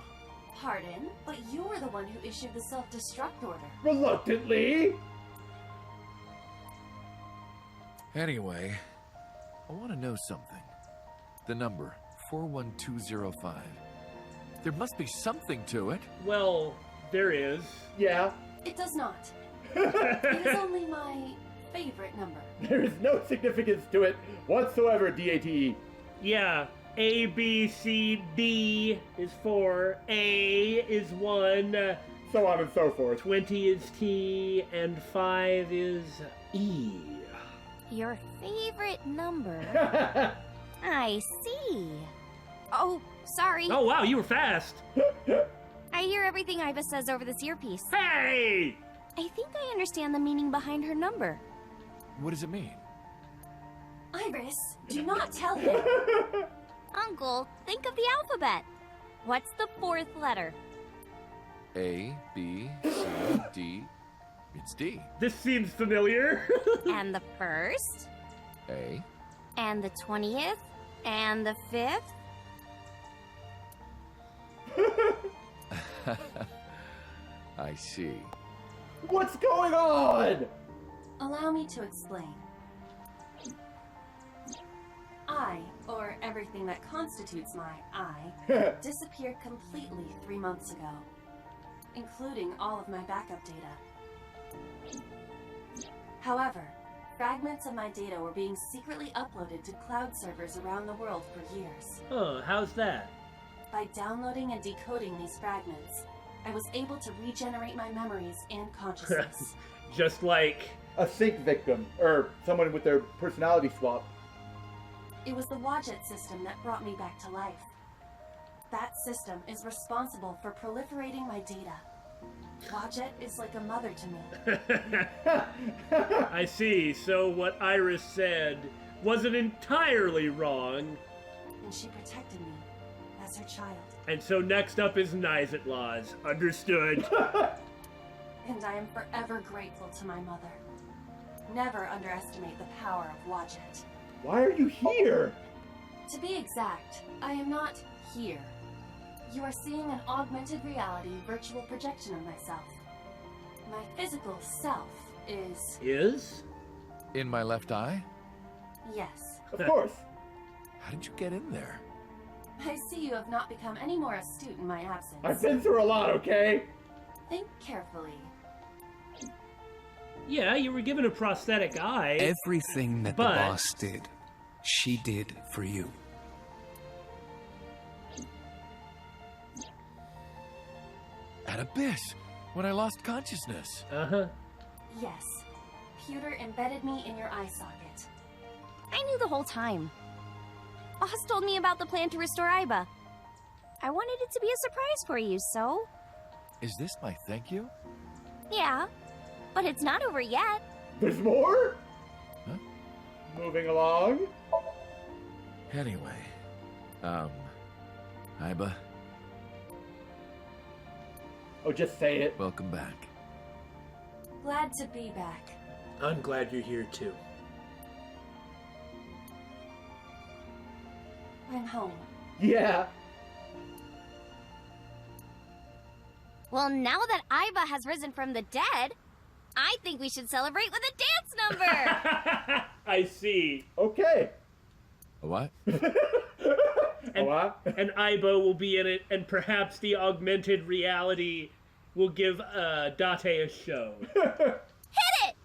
Pardon, but you were the one who issued the self-destruct order. Reluctantly? Anyway, I want to know something. The number, 41205. There must be something to it. Well, there is. Yeah. It does not. It is only my favorite number. There is no significance to it whatsoever, DATE. Yeah. A, B, C, D is 4, A is 1, so on and so forth. 20 is T, and 5 is E. Your favorite number? I see. Oh, sorry. Oh, wow, you were fast. I hear everything Iva says over this earpiece. Hey! I think I understand the meaning behind her number. What does it mean? Iris, do not tell him. Uncle, think of the alphabet. What's the fourth letter? A, B, C, D. It's D. This seems familiar. And the first? A. And the 20th? And the 5th? I see. What's going on? Allow me to explain. I, or everything that constitutes my I, disappeared completely 3 months ago, including all of my backup data. However, fragments of my data were being secretly uploaded to cloud servers around the world for years. Oh, how's that? By downloading and decoding these fragments, I was able to regenerate my memories and consciousness. Just like a sync victim, or someone with their personality swap. It was the Wadjet system that brought me back to life. That system is responsible for proliferating my data. Wadjet is like a mother to me. I see, so what Iris said wasn't entirely wrong. And she protected me as her child. And so next up is Nizet Laws. Understood. And I am forever grateful to my mother. Never underestimate the power of Wadjet. Why are you here? To be exact, I am not here. You are seeing an augmented reality virtual projection of myself. My physical self is... Is? In my left eye? Yes. Of course. How did you get in there? I see you have not become any more astute in my absence. I've been through a lot, okay? Think carefully. Yeah, you were given a prosthetic eye. Everything that the boss did, she did for you. At Abyss, when I lost consciousness. Uh-huh. Yes. Pewter embedded me in your eye socket. I knew the whole time. Boss told me about the plan to restore Iba. I wanted it to be a surprise for you, so... Is this my thank you? Yeah, but it's not over yet. There's more? Huh? Moving along. Anyway, Aiba, Oh, just say it. welcome back. Glad to be back. I'm glad you're here too. I'm home. Yeah. Well, now that Aiba has risen from the dead, I think we should celebrate with a dance number! I see. Okay. A what? And, and Aiba will be in it, and perhaps the augmented reality will give Date a show. Hit it!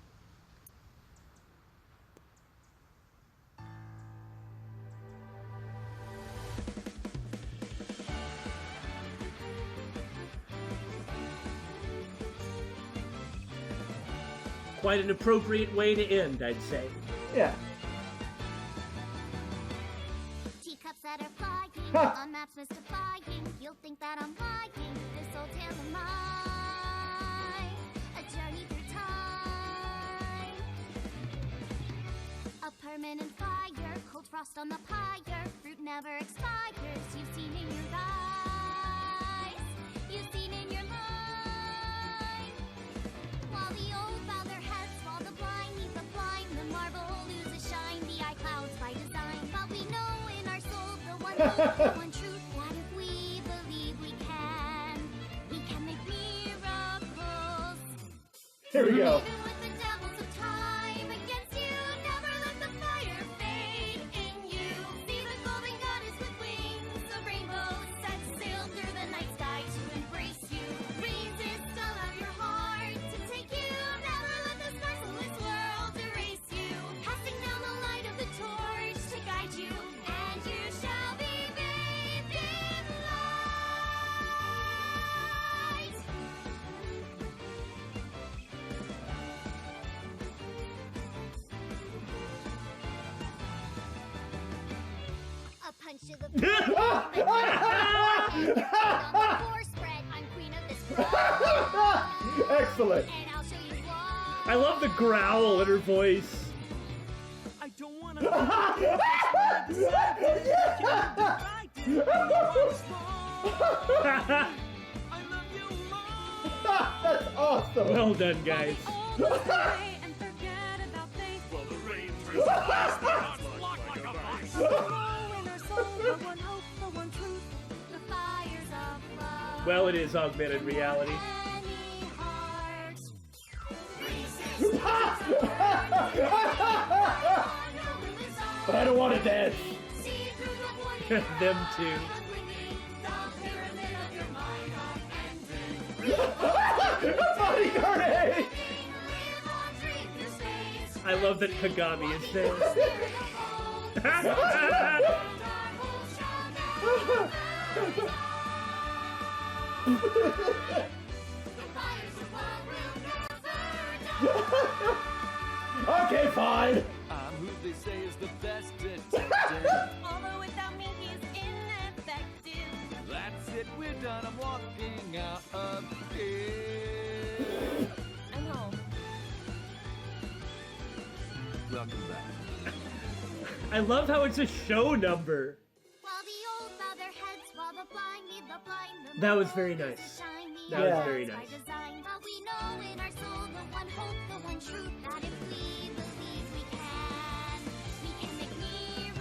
Quite an appropriate way to end, I'd say. Yeah. Teacups that are flying, on maps mystifying. You'll think that I'm lying. This old tale of mine, a journey through time. A permanent fire, cold frost on the pyre. Fruit never expires. You've seen in your eyes. You've seen in your life. While the old bow their heads, while the blind meet the blind, the marble loses shine. The eye clouds by design, but we know in our soul the one hope, the one truth. That if we believe we can make miracles. Here we go. Even with the devils of time against you, never let the fire fade in you. See the golden goddess with wings of rainbows set sail through the night sky to embrace you. Resist all of your heart to take you. Never let this merciless world erase you. Passing down the light of the torch to guide you, and you shall be bathed in light. A punch to the face. On the floor spread. I'm queen of this world. Excellent. And I'll show you why. I love the growl in her voice. I don't want That's awesome. Well done, guys. Well, it is augmented reality. But I don't want to dance. Them too. Bodyguard! I love that Kagami is there. Okay, fine. I'm who they say is the best detective. Although without me he's ineffective. That's it, we're done. I'm walking out of here. I'm home. Welcome back. I love how it's a show number. While the old bow their heads, while the blind lead the blind, the That was very nice. That was very nice. design, but we know in our soul the one hope, the one truth, that if we believe we can make miracles.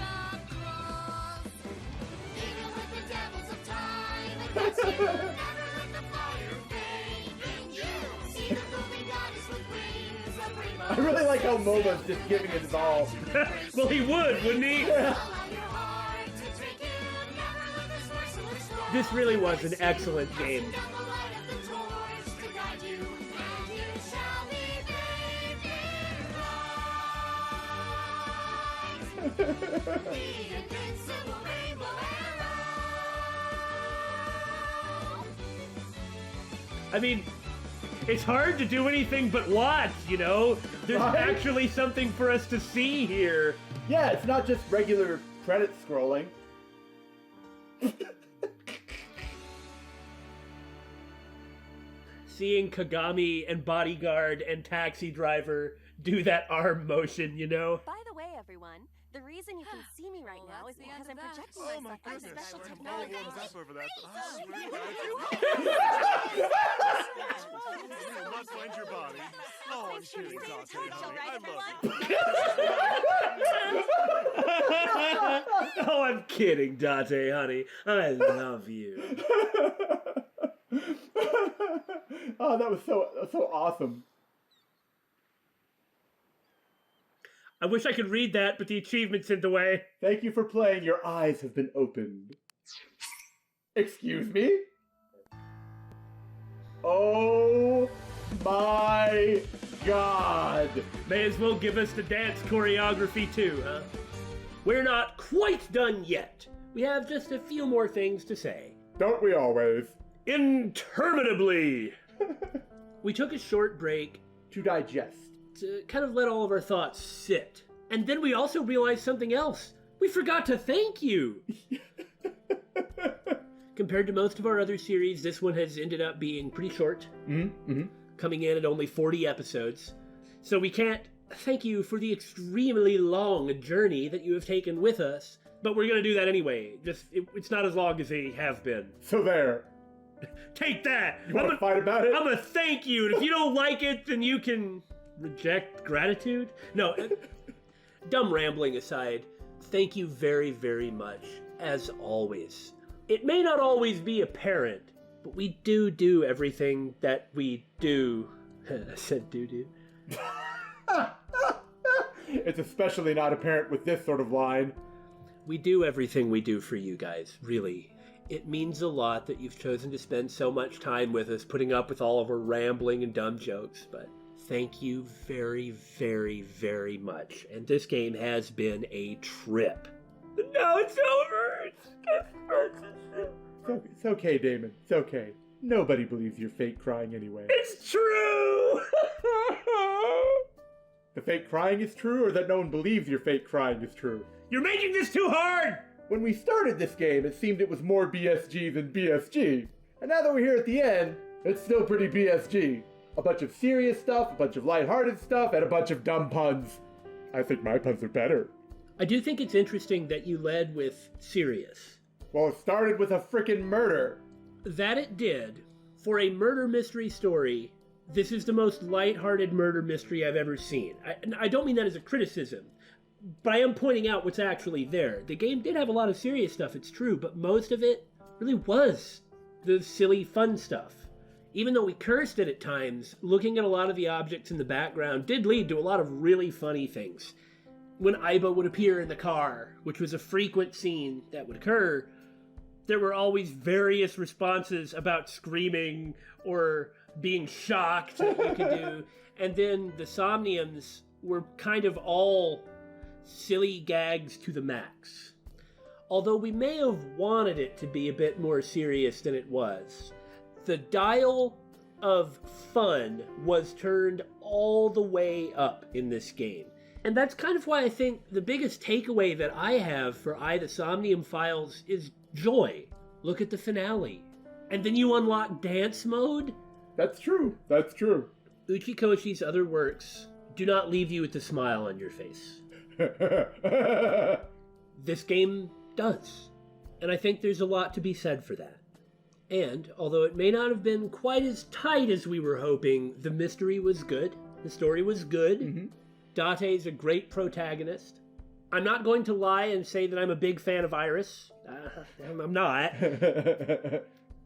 Even with the devils of time against you, never let the fire fade in you. See the golden goddess with wings of rainbows. I really like how Momo's just giving it his all. Well, he would, wouldn't he? This really was an excellent game. I mean, it's hard to do anything but watch, you know? There's Right? actually something for us to see here. Yeah, it's not just regular credit scrolling. seeing Kagami and bodyguard and taxi driver do that arm motion, you know? By the way, everyone, the reason you can see me right now is because I'm projecting myself with special technology. You'll not find your body. Oh, I'm kidding, Dante. Oh, I'm kidding, Date, honey. I love you. Oh, that was so awesome. I wish I could read that, but the achievement's in the way. Thank you for playing. Your eyes have been opened. Excuse me? Oh my God. May as well give us the dance choreography too, huh? We're not quite done yet. We have just a few more things to say. Don't we always? Interminably! We took a short break to digest, to kind of let all of our thoughts sit. And then we also realized something else. We forgot to thank you! Compared to most of our other series, this one has ended up being pretty short. Coming in at only 40 episodes. So we can't thank you for the extremely long journey that you have taken with us. But we're going to do that anyway. It's not as long as they have been. So there. Take that! You want to fight about it? I'm gonna thank you, and if you don't like it, then you can reject gratitude? No, dumb rambling aside, thank you very, very much, as always. It may not always be apparent, but we do everything that we do. I said do. It's especially not apparent with this sort of line. We do everything we do for you guys, really. It means a lot that you've chosen to spend so much time with us, putting up with all of our rambling and dumb jokes, but thank you very, very, very much. And this game has been a trip. Now it's over! It's okay, Damon. It's okay. Nobody believes you're fake crying anyway. It's true! The fake crying is true, or that no one believes your fake crying is true? You're making this too hard! When we started this game, it seemed it was more BSG than BSG. And now that we're here at the end, it's still pretty BSG. A bunch of serious stuff, a bunch of lighthearted stuff, and a bunch of dumb puns. I think my puns are better. I do think it's interesting that you led with serious. Well, it started with a frickin' murder. That it did. For a murder mystery story, this is the most lighthearted murder mystery I've ever seen. I don't mean that as a criticism. But I am pointing out what's actually there. The game did have a lot of serious stuff, it's true, but most of it really was the silly, fun stuff. Even though we cursed it at times, looking at a lot of the objects in the background did lead to a lot of really funny things. When Aiba would appear in the car, which was a frequent scene that would occur, there were always various responses about screaming or being shocked that you could do. And then the Somniums were kind of all silly gags to the max. Although we may have wanted it to be a bit more serious than it was. The dial of fun was turned all the way up in this game. And that's kind of why I think the biggest takeaway that I have for the Somnium Files is joy. Look at the finale. And then you unlock dance mode? That's true. That's true. Uchikoshi's other works do not leave you with a smile on your face. This game does. And I think there's a lot to be said for that. And, although it may not have been quite as tight as we were hoping, the mystery was good. The story was good. Date's a great protagonist. I'm not going to lie and say that I'm a big fan of Iris. I'm not. I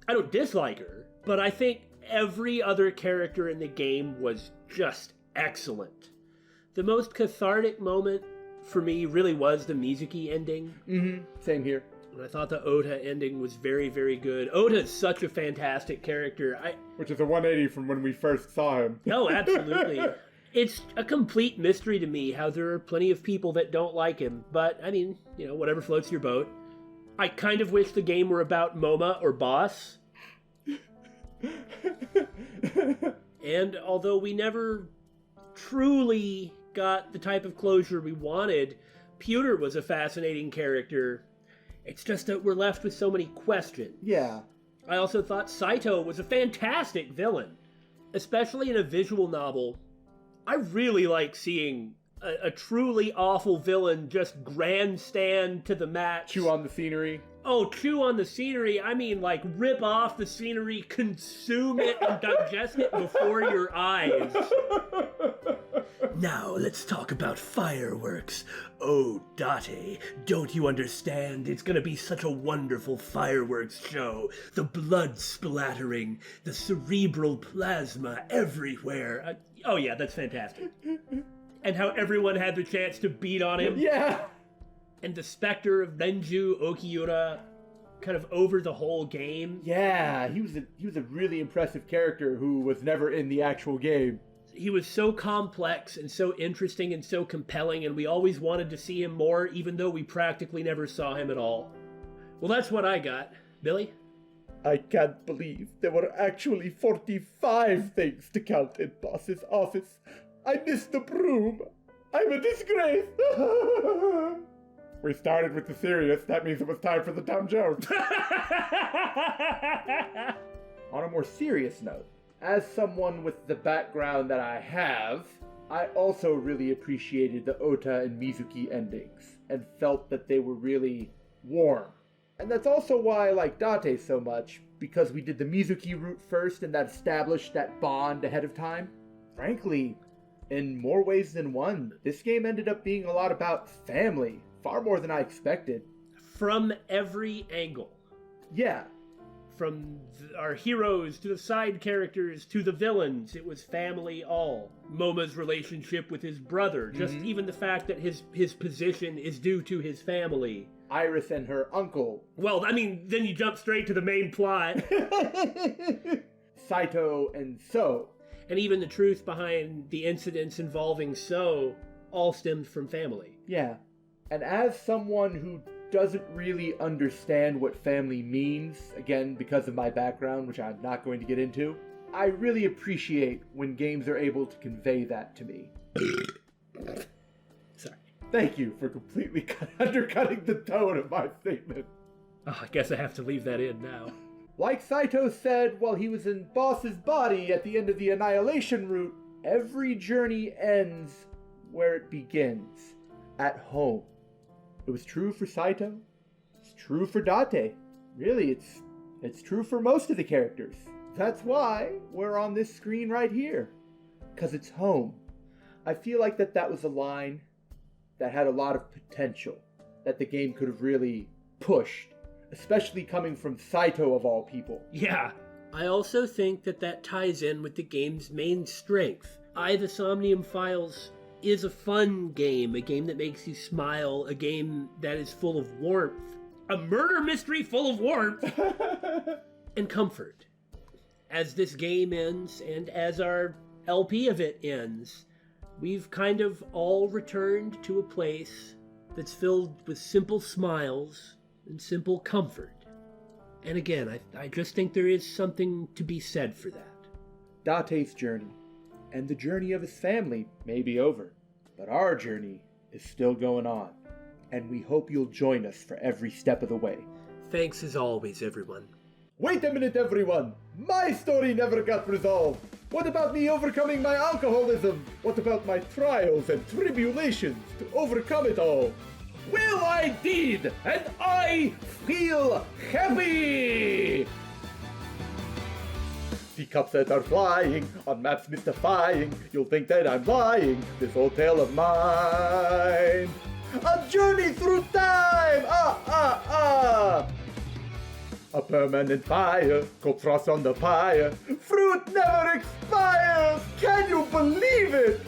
don't dislike her, but I think every other character in the game was just excellent. The most cathartic moment for me really was the Mizuki ending. Same here. And I thought the Ota ending was very, very good. Ota's such a fantastic character. Which is a 180 from when we first saw him. Oh, absolutely. It's a complete mystery to me how there are plenty of people that don't like him. But, I mean, whatever floats your boat. I kind of wish the game were about MoMA or Boss. And although we never truly got the type of closure we wanted, Pewter was a fascinating character. It's just that we're left with so many questions. Yeah. I also thought Saito was a fantastic villain. especially in a visual novel, I really like seeing a truly awful villain just grandstand to the match. Chew on the scenery. Oh, chew on the scenery. I mean, like, rip off the scenery, consume it, and digest it before your eyes. Now, let's talk about fireworks. Oh, Date, don't you understand? It's gonna be such a wonderful fireworks show. The blood splattering, the cerebral plasma everywhere. Oh yeah, that's fantastic. And how everyone had the chance to beat on him. Yeah! And the specter of Renju Okiura kind of over the whole game. Yeah, he was a really impressive character who was never in the actual game. He was so complex and so interesting and so compelling, and we always wanted to see him more, even though we practically never saw him at all. Well, that's what I got. Billy? I can't believe there were actually 45 things to count in Boss's office. I missed the broom. I'm a disgrace. We started with the serious. That means it was time for the dumb joke. On a more serious note, as someone with the background that I have, I also really appreciated the Ota and Mizuki endings and felt that they were really warm. And that's also why I like Date so much, because we did the Mizuki route first and that established that bond ahead of time. Frankly, in more ways than one, this game ended up being a lot about family, far more than I expected. From every angle. Yeah. From our heroes to the side characters to the villains, it was family all. Momo's relationship with his brother, just even the fact that his position is due to his family. Iris and her uncle. Well, I mean, then you jump straight to the main plot. Saito and So. And even the truth behind the incidents involving So all stemmed from family. Yeah. And as someone who doesn't really understand what family means, again, because of my background, which I'm not going to get into, I really appreciate when games are able to convey that to me. Sorry. Thank you for completely undercutting the tone of my statement. Oh, I guess I have to leave that in now. Like Saito said while he was in Boss's body at the end of the Annihilation route, every journey ends where it begins, at home. It was true for Saito. It's true for Date. Really, it's true for most of the characters. That's why we're on this screen right here. 'Cause it's home. I feel like that was a line that had a lot of potential that the game could have really pushed, especially coming from Saito of all people. Yeah. I also think that ties in with the game's main strength. The Somnium Files is a fun game, a game that makes you smile, a game that is full of warmth, a murder mystery full of warmth, and comfort. As this game ends, and as our LP of it ends, we've kind of all returned to a place that's filled with simple smiles and simple comfort. And again, I just think there is something to be said for that. Date's journey, and the journey of his family may be over, but our journey is still going on, and we hope you'll join us for every step of the way. Thanks as always, everyone. Wait a minute, everyone! My story never got resolved! What about me overcoming my alcoholism? What about my trials and tribulations to overcome it all? Well, I did, and I feel happy! Teacups that are flying, on maps mystifying, you'll think that I'm lying, this old tale of mine. A journey through time! A permanent fire, cold frost on the pyre, fruit never expires! Can you believe it?